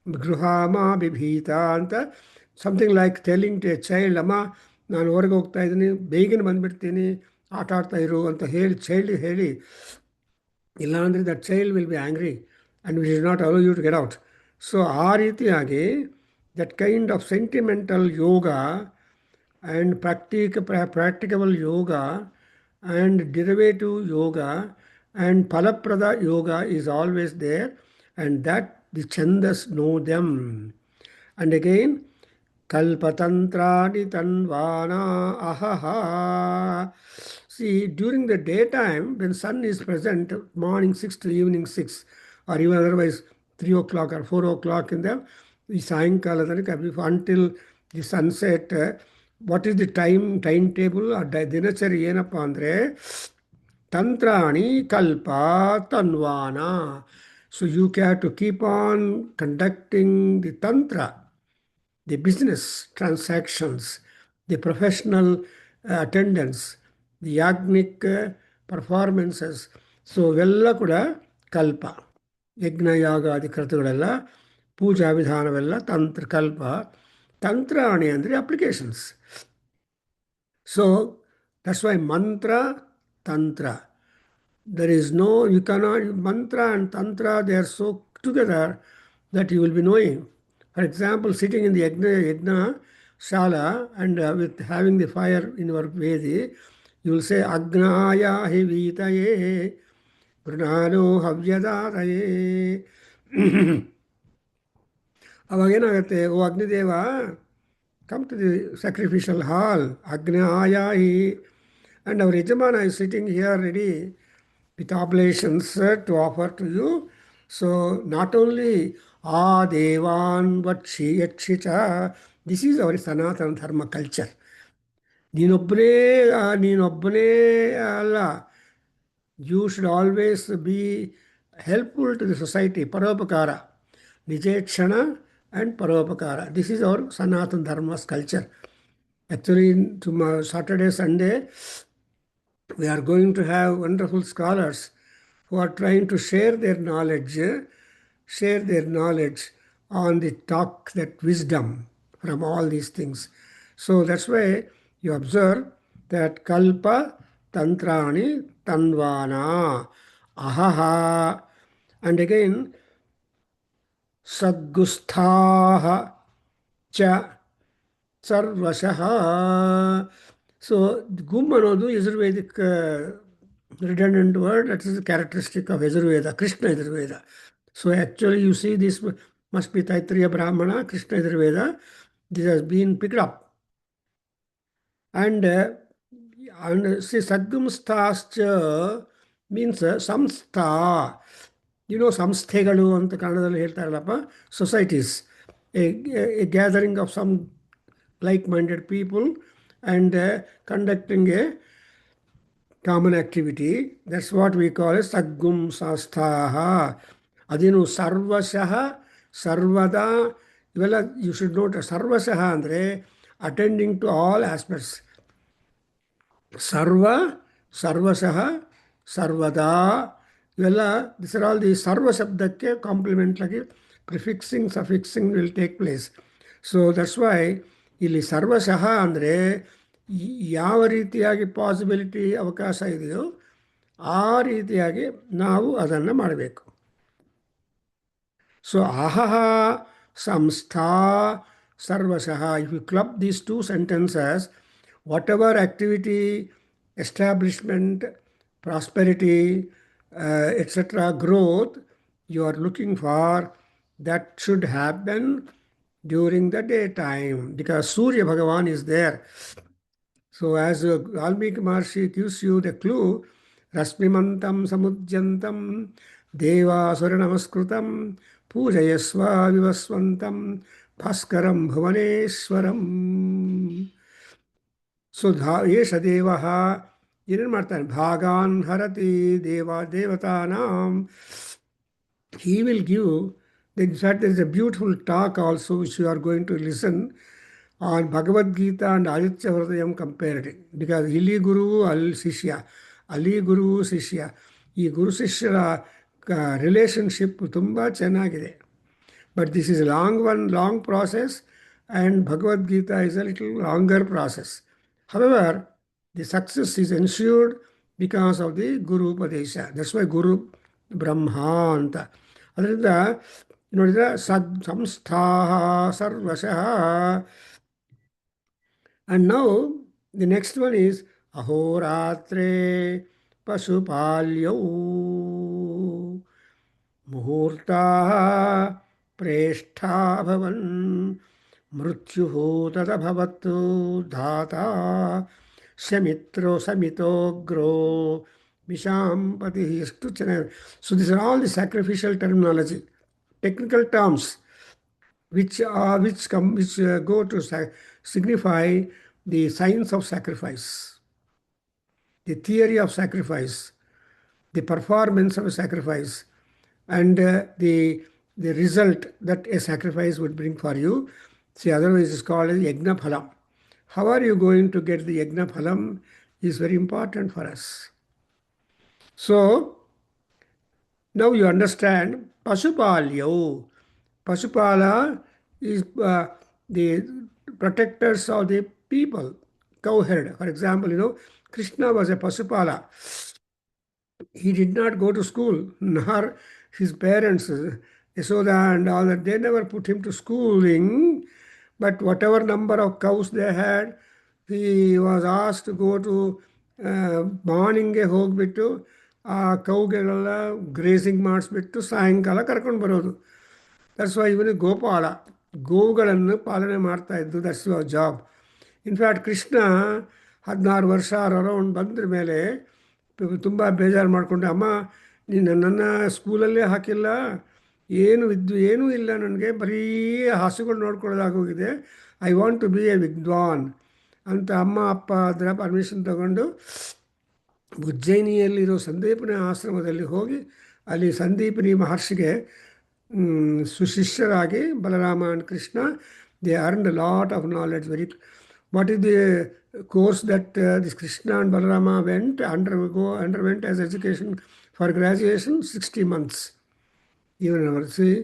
Gruhama bibhita anta, something like telling to a child, ಅಮ್ಮ ನಾನು ಹೊರಗೆ ಹೋಗ್ತಾ ಇದ್ದೀನಿ, ಬೇಗನೆ ಬಂದುಬಿಡ್ತೀನಿ, ಆಟ ಆಡ್ತಾ ಇರು ಅಂತ ಹೇಳಿ ಚೈಲ್ಡ್ ಹೇಳಿ, ಇಲ್ಲಾಂದರೆ that child will be angry and we should not allow you to get out. So ಆ ರೀತಿಯಾಗಿ that kind of sentimental yoga and practicable yoga and derivative yoga and palaprada yoga is always there, and that the chandas know them. And again, kalpatantrani tanvana ahaha. See, during the daytime, when sun is present, morning 6 to evening 6, or even otherwise 3 o'clock or 4 o'clock in the ಸಾಯಂಕಾಲ ತನಕ until the sunset, what is the time table, ದಿನಚರಿ ಏನಪ್ಪ ಅಂದರೆ ತಂತ್ರಾಣಿ ಕಲ್ಪ ತನ್ವಾನ. So you have to keep on conducting the ತಂತ್ರ, the business transactions, the professional attendance, the ಯಾಜ್ಞಿಕ್ ಪರ್ಫಾರ್ಮೆನ್ಸಸ್. ಸೊ ಇವೆಲ್ಲ ಕೂಡ ಕಲ್ಪ, ಯಜ್ಞಯಾಗಾದಿ ಕೃತುಗಳೆಲ್ಲ, ಪೂಜಾ ವಿಧಾನವೆಲ್ಲ ಕಲ್ಪ. ತಂತ್ರಾಣಿ ಅಂದರೆ applications. So that's why mantra, tantra. There is no, you cannot, mantra and tantra, they are so together that you will be knowing. For example, sitting in the yajna shala and with having the fire in your Vedi, you will say Agnaya hi vitaye Brunano havyadataye. ಅವಾಗೇನಾಗುತ್ತೆ ಓ Agnideva come to the sacrificial hall Agnaya and our Yajamana is sitting here ready with oblations to offer to you. So not only Devan Vatshi Yakshicha, this is our Sanatana Dharma culture. ನೀನೊಬ್ಬನೇ ನೀನೊಬ್ಬನೇ ಅಲ್ಲ, you should always be helpful to the society. Paropakara, Nijekshana and Paropakara. This is our Sanatana Dharma's culture. Actually, tomorrow, Saturday, Sunday, we are going to have wonderful scholars who are trying to share their knowledge on the talk, that wisdom from all these things. So that's why you observe that kalpa tantrani tanvana ahaha, and again sadgusthaha cha sarvashaha. So gum ಅನ್ನೋದು ಯಜುರ್ವೇದಿಕ್ redundant word, that is a characteristic of Yajurveda, Krishna Yajurveda. So actually you see this must be Taittiriya Brahmana, Krishna Yajurveda. This has been picked up. And see Sadgumsthascha means samstha. You know samsthegalu anta kannadalli ಹೇಳ್ತಾರಲ್ಲಪ್ಪ, societies, a gathering of some like-minded people and conducting a common activity. That's what we call as Saggum Sasthaha. Adinu Sarvashaha, Sarvada. Iವೆಲ್ಲ you should note, Sarvashaha ಅಂದರೆ attending to all aspects. Sarva, Sarvashaha, Sarvada. ಇವೆಲ್ಲ these are all the Sarva ಶಬ್ದಕ್ಕೆ compliment ಆಗಿ prefixing, suffixing will take place. So that's why ಇಲ್ಲಿ ಸರ್ವಶಃ ಅಂದರೆ ಯಾವ ರೀತಿಯಾಗಿ possibility ಅವಕಾಶ ಇದೆಯೋ ಆ ರೀತಿಯಾಗಿ ನಾವು ಅದನ್ನು ಮಾಡಬೇಕು. ಸೊ ಅಹಹ ಸಂಸ್ಥಾ ಸರ್ವಶಃ, if you club these two sentences, whatever activity, establishment, prosperity, etc., growth you are looking for, that should happen during the daytime because Surya Bhagavan is there. So as Valmiki Maharshi gives you the clue, Rasmimantam Samudjantam Devasura Namaskrutam Pujayasva Vivaswantam Bhaskaram Bhuvaneshwaram. So Yesha Devaha ಏನೇನು ಮಾಡ್ತಾನೆ, ಭಾಗಾನ್ ಹರತಿ ದೇವತಾನಾಂ. He will give, in fact there is a beautiful talk also which you are going to listen on Bhagavad Gita and Aditya Hridayam comparative, because ಇಲ್ಲಿ ಗುರು ಅಲ್ಲಿ ಶಿಷ್ಯ, ಅಲ್ಲಿ ಗುರು ಶಿಷ್ಯ, ಈ ಗುರು ಶಿಷ್ಯರ relationship ತುಂಬ ಚೆನ್ನಾಗಿದೆ. But this is a long process, and Bhagavad Gita is a little longer process. However, the success is ensured because of the Guru Upadesha. That's why Guru Brahma anta. ಅದರಿಂದ ನೋಡಿದ್ರೆ ಸಂಸ್ಥಾಹ ಸರ್ವಶಃ. And now the next one is ahoratre pashupalyo muhurtah prestha bhavan mrutyuh tata bhavatu dhata Samitogro, Vishampati. So these are all the sacrificial terminology, technical terms, which go to signify the science of sacrifice, the theory of sacrifice, the performance of a sacrifice, and the result that a sacrifice would bring for you. See, otherwise it's called as Yajna Phalam. How are you going to get the Yajna Phalam is very important for us. So, now you understand Pasupalyo. Pasupala is the protectors of the people, cowherd. For example, Krishna was a Pasupala. He did not go to school, nor his parents Yashoda and all that, they never put him to schooling, but whatever number of cows they had, he was asked to go to ಮಾರ್ನಿಂಗ್ಗೆ ಹೋಗಿಬಿಟ್ಟು ಆ ಕೌಗೆಲ್ಲ grazing ಮಾಡಿಸ್ಬಿಟ್ಟು ಸಾಯಂಕಾಲ ಕರ್ಕೊಂಡು ಬರೋದು. That's why ಇವನು ಗೋಪಾಲ, ಗೋವುಗಳನ್ನು ಪಾಲನೆ ಮಾಡ್ತಾ ಇದ್ದು. That's your job. In fact Krishna 16 ವರ್ಷ ಅರೌಂಡ್ ಬಂದ್ರ ಮೇಲೆ ತುಂಬ ಬೇಜಾರು ಮಾಡಿಕೊಂಡೆ, ಅಮ್ಮ ನೀನು ನನ್ನನ್ನು ಸ್ಕೂಲಲ್ಲೇ ಹಾಕಿಲ್ಲ, ಏನೂ ಇಲ್ಲ ನನಗೆ, ಬರೀ ಹಸುಗಳು ನೋಡ್ಕೊಳ್ಳೋದಾಗೋಗಿದೆ, I want to be a ವಿದ್ವಾನ್ ಅಂತ ಅಮ್ಮ ಅಪ್ಪ ಅದರ ಪರ್ಮಿಷನ್ ತಗೊಂಡು ಉಜ್ಜಯಿನಿಯಲ್ಲಿರೋ ಸಂದೀಪನಿ ಆಶ್ರಮದಲ್ಲಿ ಹೋಗಿ ಅಲ್ಲಿ ಸಂದೀಪನಿ ಮಹರ್ಷಿಗೆ ಸುಶಿಷ್ಯರಾಗಿ Balarama and Krishna they earned a lot of knowledge. What is the course that this Krishna and Balarama underwent as education for graduation? 60 months. Even our see,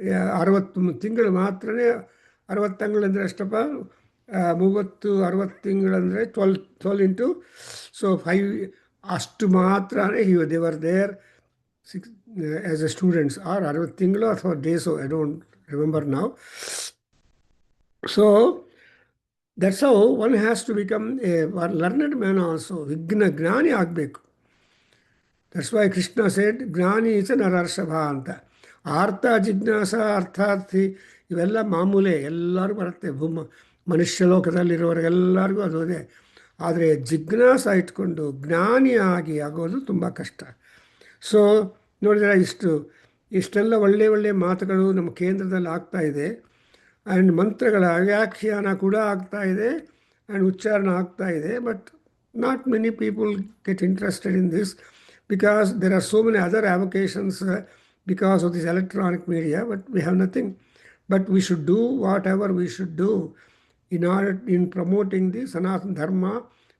60 ತಿಂಗಳು ಮಾತ್ರನೇ. 60 ತಿಂಗಳು ಅಂದರೆ ಎಷ್ಟಪ್ಪ, 30-60 ತಿಂಗಳು ಅಂದರೆ 12 ಇಂಟು, ಸೊ 5 ಅಷ್ಟು ಮಾತ್ರನೇ they were there as a students. Or 60 ತಿಂಗಳು ಅಥವಾ ಡೇಸು, ಐ ಡೋಂಟ್ ರಿಮೆಂಬರ್ ನಾವು. So that's how one has to become a learned man also. ಜ್ಞಾನಿ ಆಗಬೇಕು. ದಟ್ಸ್ ವೈ ಕೃಷ್ಣ ಸೆಡ್ ಜ್ಞಾನಿ ಇಸ್ ನರರ್ಷಭ ಅಂತ. ಆರ್ಥ ಜಿಜ್ಞಾಸ ಅರ್ಥಾರ್ಥಿ ಇವೆಲ್ಲ ಮಾಮೂಲೆ, ಎಲ್ಲರಿಗೂ ಬರುತ್ತೆ. ಮನುಷ್ಯ ಲೋಕದಲ್ಲಿರೋರಿಗೆಲ್ಲರಿಗೂ ಅದು ಅದೇ. ಆದರೆ ಜಿಜ್ಞಾಸ ಇಟ್ಕೊಂಡು ಜ್ಞಾನಿಯಾಗಿ ಆಗೋದು ತುಂಬ ಕಷ್ಟ. ಸೊ ನೋಡಿದರೆ ಇಷ್ಟೆಲ್ಲ ಒಳ್ಳೆಯ ಮಾತುಗಳು ನಮ್ಮ ಕೇಂದ್ರದಲ್ಲಿ ಆಗ್ತಾಯಿದೆ. ಆ್ಯಂಡ್ ಮಂತ್ರಗಳ ವ್ಯಾಖ್ಯಾನ ಕೂಡ ಆಗ್ತಾ ಇದೆ ಆ್ಯಂಡ್ ಉಚ್ಚಾರಣ ಆಗ್ತಾ ಇದೆ. But not many people get interested in this because there are so many other avocations because of this electronic media, but we have nothing. But we should do whatever we should do in promoting the Sanatana Dharma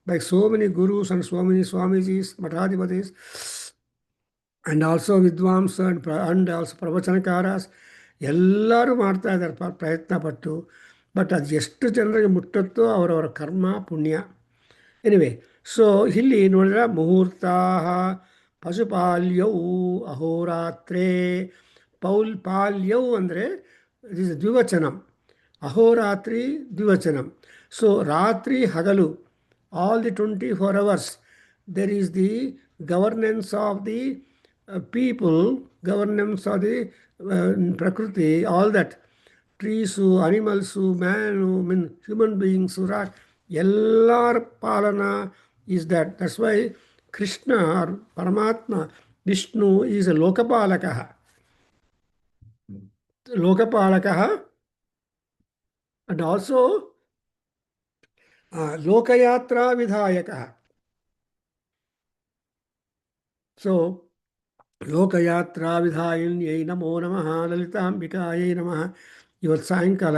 by so many gurus and so many Swamijis, Mathadhipatis, and also Vidwams and also Pravachanakaras. ಎಲ್ಲರೂ ಮಾಡ್ತಾ ಇದ್ದಾರೆ ಪ್ರಯತ್ನ ಪಟ್ಟು. But ಅದು ಎಷ್ಟು ಜನರಿಗೆ ಮುಟ್ಟುತ್ತೋ ಅವರವರ ಕರ್ಮ ಪುಣ್ಯ. ಎನಿವೆ, ಸೊ ಇಲ್ಲಿ ನೋಡಿದ್ರೆ ಮುಹೂರ್ತಾ ಪಶುಪಾಲ್ಯವು ಅಹೋರಾತ್ರೇ. ಪಾಲ್ಯವು ಅಂದರೆ ಇಟ್ ಈಸ್ ದ್ವಿವಚನಂ, ಅಹೋರಾತ್ರಿ ದ್ವಿವಚನಂ. ಸೊ ರಾತ್ರಿ ಹಗಲು, all the 24 hours there is the governance of the people, governance of the Prakriti, all that, trees, animals, man, human beings, ಎಲ್ಲರ ಪಾಲನ is that. That's why Krishna or Paramatma, Vishnu is a Lokapalakah. And also Lokayatra Vidhayakah. So ಲೋಕಯಾತ್ರಾ ವಿಧಾಯಿನ್ಯೈ ನಮೋ ನಮಃ, ಲಲಿತಾಂಬಿಕಾಯೈ ನಮಃ. ಇವತ್ತು ಸಾಯಂಕಾಲ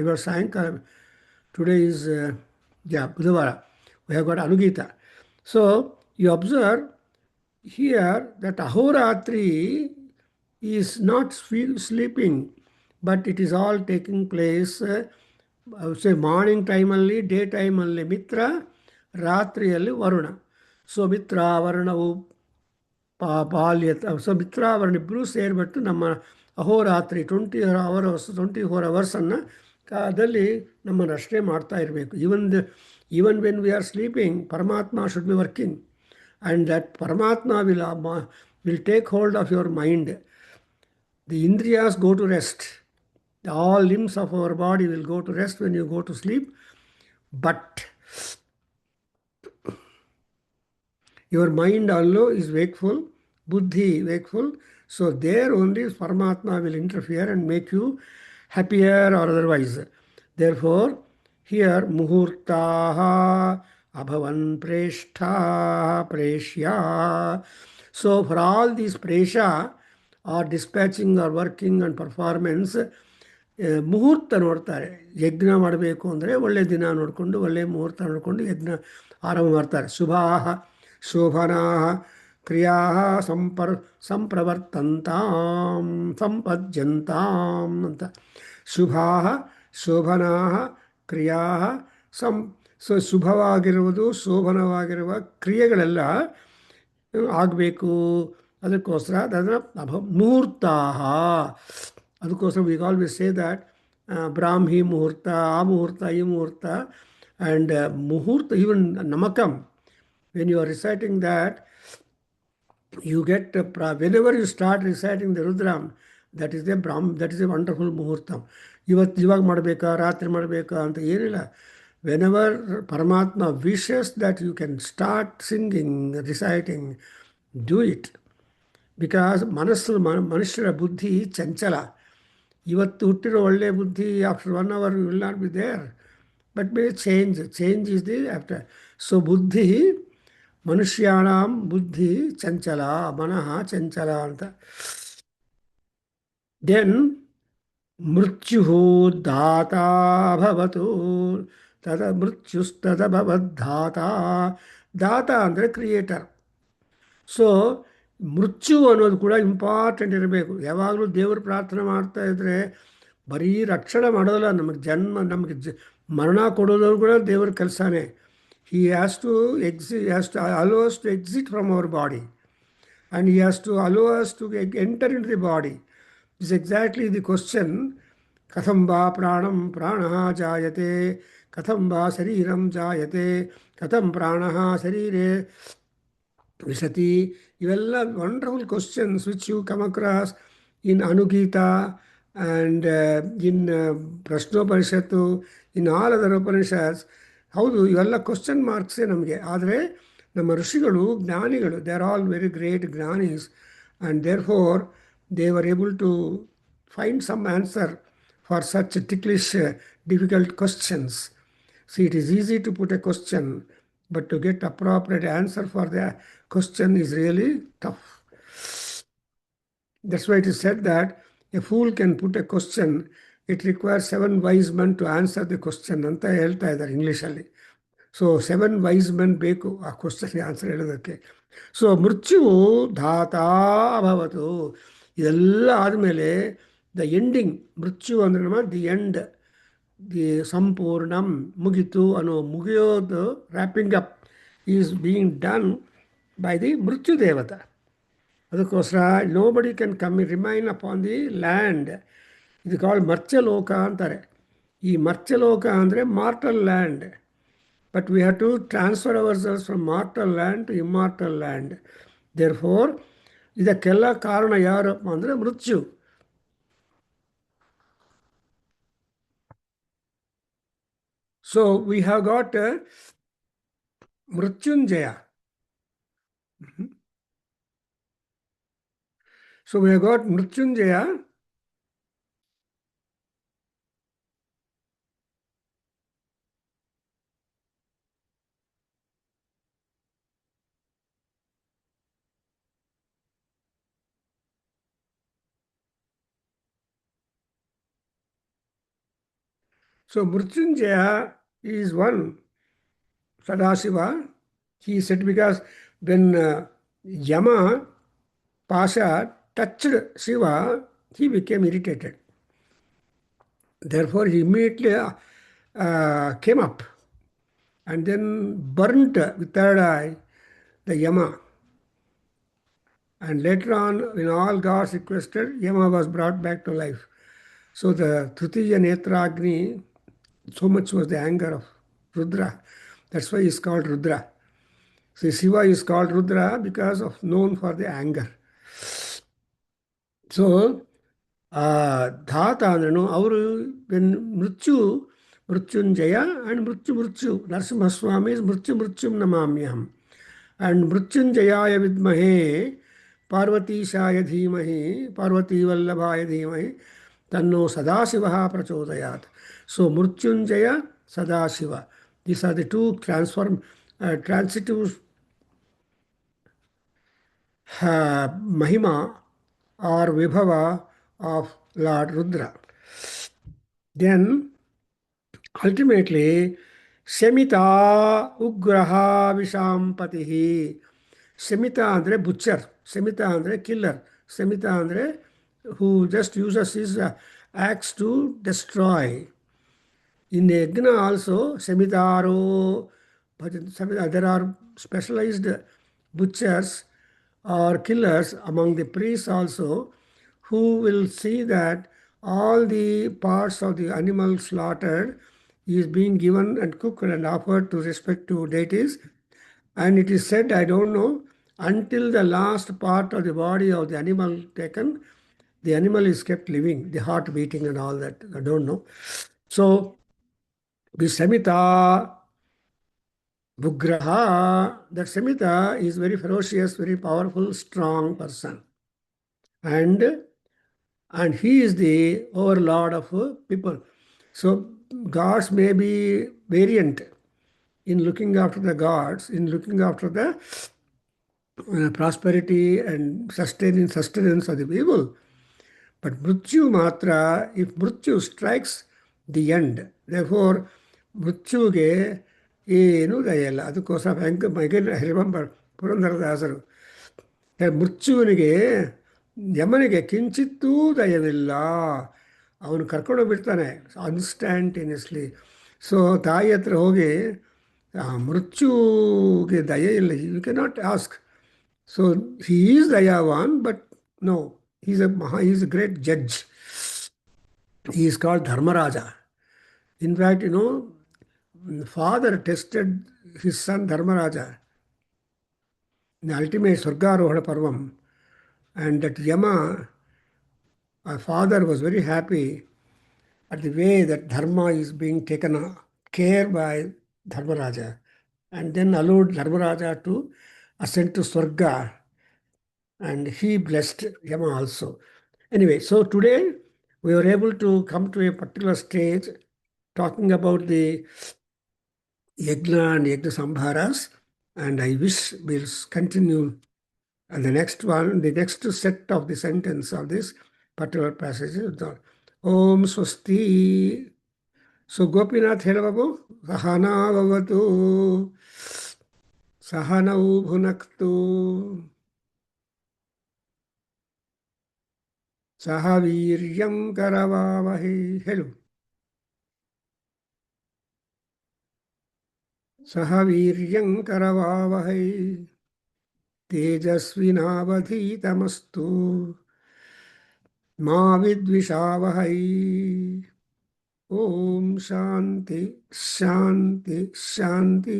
ಇವತ್ತು ಸಾಯಂಕಾಲ, today is ಬುಧವಾರ, we have got Anugita. So you observe here that ಅಹೋರಾತ್ರಿ is not sleeping, but it is all taking place. Say morning ಟೈಮಲ್ಲಿ, day ಟೈಮಲ್ಲಿ ಮಿತ್ರ, ರಾತ್ರಿಯಲ್ಲಿ ವರುಣ. ಸೊ ಮಿತ್ರಾವರಣವು ಸೊ ಮಿತ್ರಾವರಣ ಇಬ್ಬರೂ ಸೇರಿಬಿಟ್ಟು ನಮ್ಮ ಅಹೋರಾತ್ರಿ 24 hours ಅದಲ್ಲಿ ನಮ್ಮನ್ನು ಅಷ್ಟೇ ಮಾಡ್ತಾ ಇರಬೇಕು. Even when we are sleeping, Paramatma should be working, and that Paramatma will take hold of your mind. The indriyas go to rest, all limbs of our body will go to rest when you go to sleep, but your mind also is wakeful, buddhi wakeful. So there only Paramatma will interfere and make you happier or otherwise. Therefore, here muhurtaha abhavan preshtaha preshya. So for all these presha or dispatching or working and performance, ಮುಹೂರ್ತ ನೋಡ್ತಾರೆ. ಯಜ್ಞ ಮಾಡಬೇಕು ಅಂದರೆ ಒಳ್ಳೆಯ ದಿನ ನೋಡಿಕೊಂಡು, ಒಳ್ಳೆಯ ಮುಹೂರ್ತ ನೋಡಿಕೊಂಡು ಯಜ್ಞ ಆರಂಭ ಮಾಡ್ತಾರೆ. ಶುಭಾಹ ಶೋಭನಾಃ ಕ್ರಿಯಾಃ ಸಂಪ್ರವರ್ತಂತಾಂ ಸಂಪದ್ಯಂತಾಂ ಅಂತ. ಶುಭಾಃ ಶೋಭನಾಃ ಕ್ರಿಯಾಃ ಶುಭವಾಗಿರುವುದು, ಶೋಭನವಾಗಿರುವ ಕ್ರಿಯೆಗಳೆಲ್ಲ ಆಗಬೇಕು. ಅದಕ್ಕೋಸ್ಕರ ಅದನ್ನು ಮುಹೂರ್ತಾಹ. ಅದಕ್ಕೋಸ್ಕರ we always say that Brahmi muhurta, ಆ ಮುಹೂರ್ತ, ಈ muhurta, and muhurta, even Namakam. When you are reciting that, you get whenever you start reciting the Rudram, that is a wonderful muhurtam. ಇವತ್ತು ಇವಾಗ ಮಾಡಬೇಕಾ, ರಾತ್ರಿ ಮಾಡಬೇಕಾ ಅಂತ ಏನಿಲ್ಲ. ವೆನೆವರ್ ಪರಮಾತ್ಮ wishes that you can start singing, reciting, do it. Because ಮನುಷ್ಯರ ಬುದ್ಧಿ ಚಂಚಲ. ಇವತ್ತು ಹುಟ್ಟಿರೋ ಒಳ್ಳೆಯ ಬುದ್ಧಿ after 1 hour will not be there, but may change is the after. So ಬುದ್ಧಿ, ಮನುಷ್ಯಾಣಂ ಬುದ್ಧಿ ಚಂಚಲ, ಮನಃ ಚಂಚಲ ಅಂತ. ದೆನ್ ಮೃತ್ಯು ದಾತಾ ಭವತು ತದ ಮೃತ್ಯುಸ್ತದ ಭವದ್ಧಾತ. ದಾತ ಅಂದರೆ ಕ್ರಿಯೇಟರ್. ಸೊ ಮೃತ್ಯು ಅನ್ನೋದು ಕೂಡ ಇಂಪಾರ್ಟೆಂಟ್ ಇರಬೇಕು. ಯಾವಾಗಲೂ ದೇವರು ಪ್ರಾರ್ಥನೆ ಮಾಡ್ತಾ ಇದ್ದರೆ ಬರೀ ರಕ್ಷಣೆ ಮಾಡೋದಲ್ಲ, ನಮಗೆ ನಮಗೆ ಮರಣ ಕೊಡೋದು ಕೂಡ ದೇವ್ರ ಕೆಲಸನೇ. He has to allow us to exit from our body, and he has to allow us to enter into the body. This is exactly the question. Katham va pranam pranaha jayate, katham va shariram jayate, katham pranaha sharire visati. Ivella wonderful questions which you come across in Anugita and in Prashnopanishatu, in all other Upanishads. ಹೌದು, ಇವೆಲ್ಲ question ಮಾರ್ಕ್ಸೇ ನಮಗೆ. ಆದರೆ ನಮ್ಮ ಋಷಿಗಳು, ಜ್ಞಾನಿಗಳು, they are all very great jnanis, and therefore they were able to find some answer for such ticklish difficult questions. See it is easy to put a question, but to get appropriate answer for the question is really tough. That's why it is said that a fool can put a question, it requires 7 wise men to answer the question ಅಂತ ಹೇಳ್ತಾ ಇದ್ದಾರೆ ಇಂಗ್ಲೀಷಲ್ಲಿ. So 7 wise men ಬೇಕು ಆ ಕ್ವಶನ್ಗೆ answer ಹೇಳೋದಕ್ಕೆ. So ಮೃತ್ಯುವು ಧಾತಾ ಅಭವತು. ಇದೆಲ್ಲ ಆದಮೇಲೆ ದ ಎಂಡಿಂಗ್, ಮೃತ್ಯು ಅಂದರೆ ನಮ್ಮ ದಿ ಎಂಡ್, ದಿ ಸಂಪೂರ್ಣಂ, ಮುಗಿತು ಅನ್ನೋ ಮುಗಿಯೋದು, wrapping up is being done by the Mrityu devata. ಅದಕ್ಕೋಸ್ಕರ nobody can remain upon the land. ಇದು ಕಾಲ್ಡ್ ಮರ್ತ್ಯಲೋಕ ಅಂತಾರೆ. ಈ ಮರ್ತ್ಯಲೋಕ ಅಂದರೆ mortal land. But we have to transfer ourselves from mortal land to immortal land. Therefore ಇದಕ್ಕೆಲ್ಲ ಕಾರಣ ಯಾರಪ್ಪ ಅಂದರೆ Mrityu. So we have got Mrityunjaya. So we have got Mrityunjaya. So Mrityunjaya is one Sadasiva. He said because when Yama Pasha touched Shiva, he became irritated. Therefore, he immediately came up and then burnt with third eye the Yama. And later on, when all gods requested, Yama was brought back to life. So the Tritiya Netra Agni, so much was the anger of Rudra. That's why he's called Rudra. So Shiva is called Rudra because of known for the anger. So ಧಾತ ಅಂದ್ರೇನು, ಅವರು Mrityunjaya and ಮೃತ್ಯು Narasimhaswamy ಮೃತ್ಯುಂ ನಮಾಮ್ಯಹಂ. And ಮೃತ್ಯುಂಜಯಾಯ ವಿದ್ಮಹೇ ಪಾರ್ವತೀಶಾಯ ಧೀಮಹಿ ಪಾರ್ವತೀವಲ್ಲಭಾಯ ಧೀಮಹಿ ತನ್ನೋ ಸದಾಶಿವ ಪ್ರಚೋದಯಾತ್. So Mrityunjaya, Sadashiva, these are the two transitive mahima or Vibhava of Lord Rudra. Then ultimately Semita Ugraha Vishampatihi. Semita andre butcher, Semita andre killer, Semita andre who just uses his axe to destroy. In Yagna also Semitaro, but there are specialized butchers or killers among the priests also, who will see that all the parts of the animal slaughtered is being given and cooked and offered to respective deities. And it is said, I don't know, until the last part of the body of the animal taken, the animal is kept living, the heart beating and all that. I don't know. So the Samhita Bugraha, that Samhita is very ferocious, very powerful, strong person. And and he is the overlord of people. So gods may be variant in looking after the gods, in looking after the prosperity and sustenance of the people. But Mrityu Matra, if Mrityu strikes the end, therefore ಮೃತ್ಯುಗೆ ಏನೂ ದಯ ಇಲ್ಲ. ಅದಕ್ಕೋಸ್ಕರ I remember ಪುರಂದರದಾಸರು ಮೃತ್ಯುವಿನಿಗೆ ಯಮನಿಗೆ ಕಿಂಚಿತ್ತೂ ದಯವಿಲ್ಲ, ಅವನು ಕರ್ಕೊಂಡೋಗ್ಬಿಡ್ತಾನೆ ಅನ್ಸ್ಟ್ಯಾಂಟೇನಿಯಸ್ಲಿ. So ತಾಯಿ ಹತ್ರ ಹೋಗಿ ಮೃತ್ಯುಗೆ ದಯ ಇಲ್ಲ, you cannot ask. So he is dayavan, but no, he's a great judge. He is called Dharmaraja. In fact, father tested his son Dharmaraja in the ultimate Swargarohana Parvam, and that Yama, our father, was very happy at the way that Dharma is being taken care by Dharmaraja, and then allowed Dharmaraja to ascend to Swarga, and he blessed Yama also. Anyway, so today we were able to come to a particular stage talking about the Yajna and Yajna Sambharas, and I wish we'll continue. And the next one, the next set of the sentence of this particular passage is Om Swasti. So Gopinath Helababu, Sahana Vavatu, Sahanau Bhunaktu, Sahaviryam Karavavahi. Hello. Sahaviryam Karavavahi. तेजस्विनावधीतमस्तु मा विद्विषावहै. ओम शांति शांति शांति.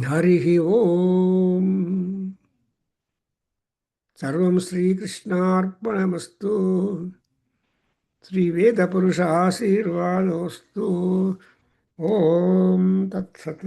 हरिः ओम. सर्वं श्रीकृष्णार्पणमस्तु. श्रीवेदपुरुषाशीर्वादोऽस्तु. ओम तत्सत्.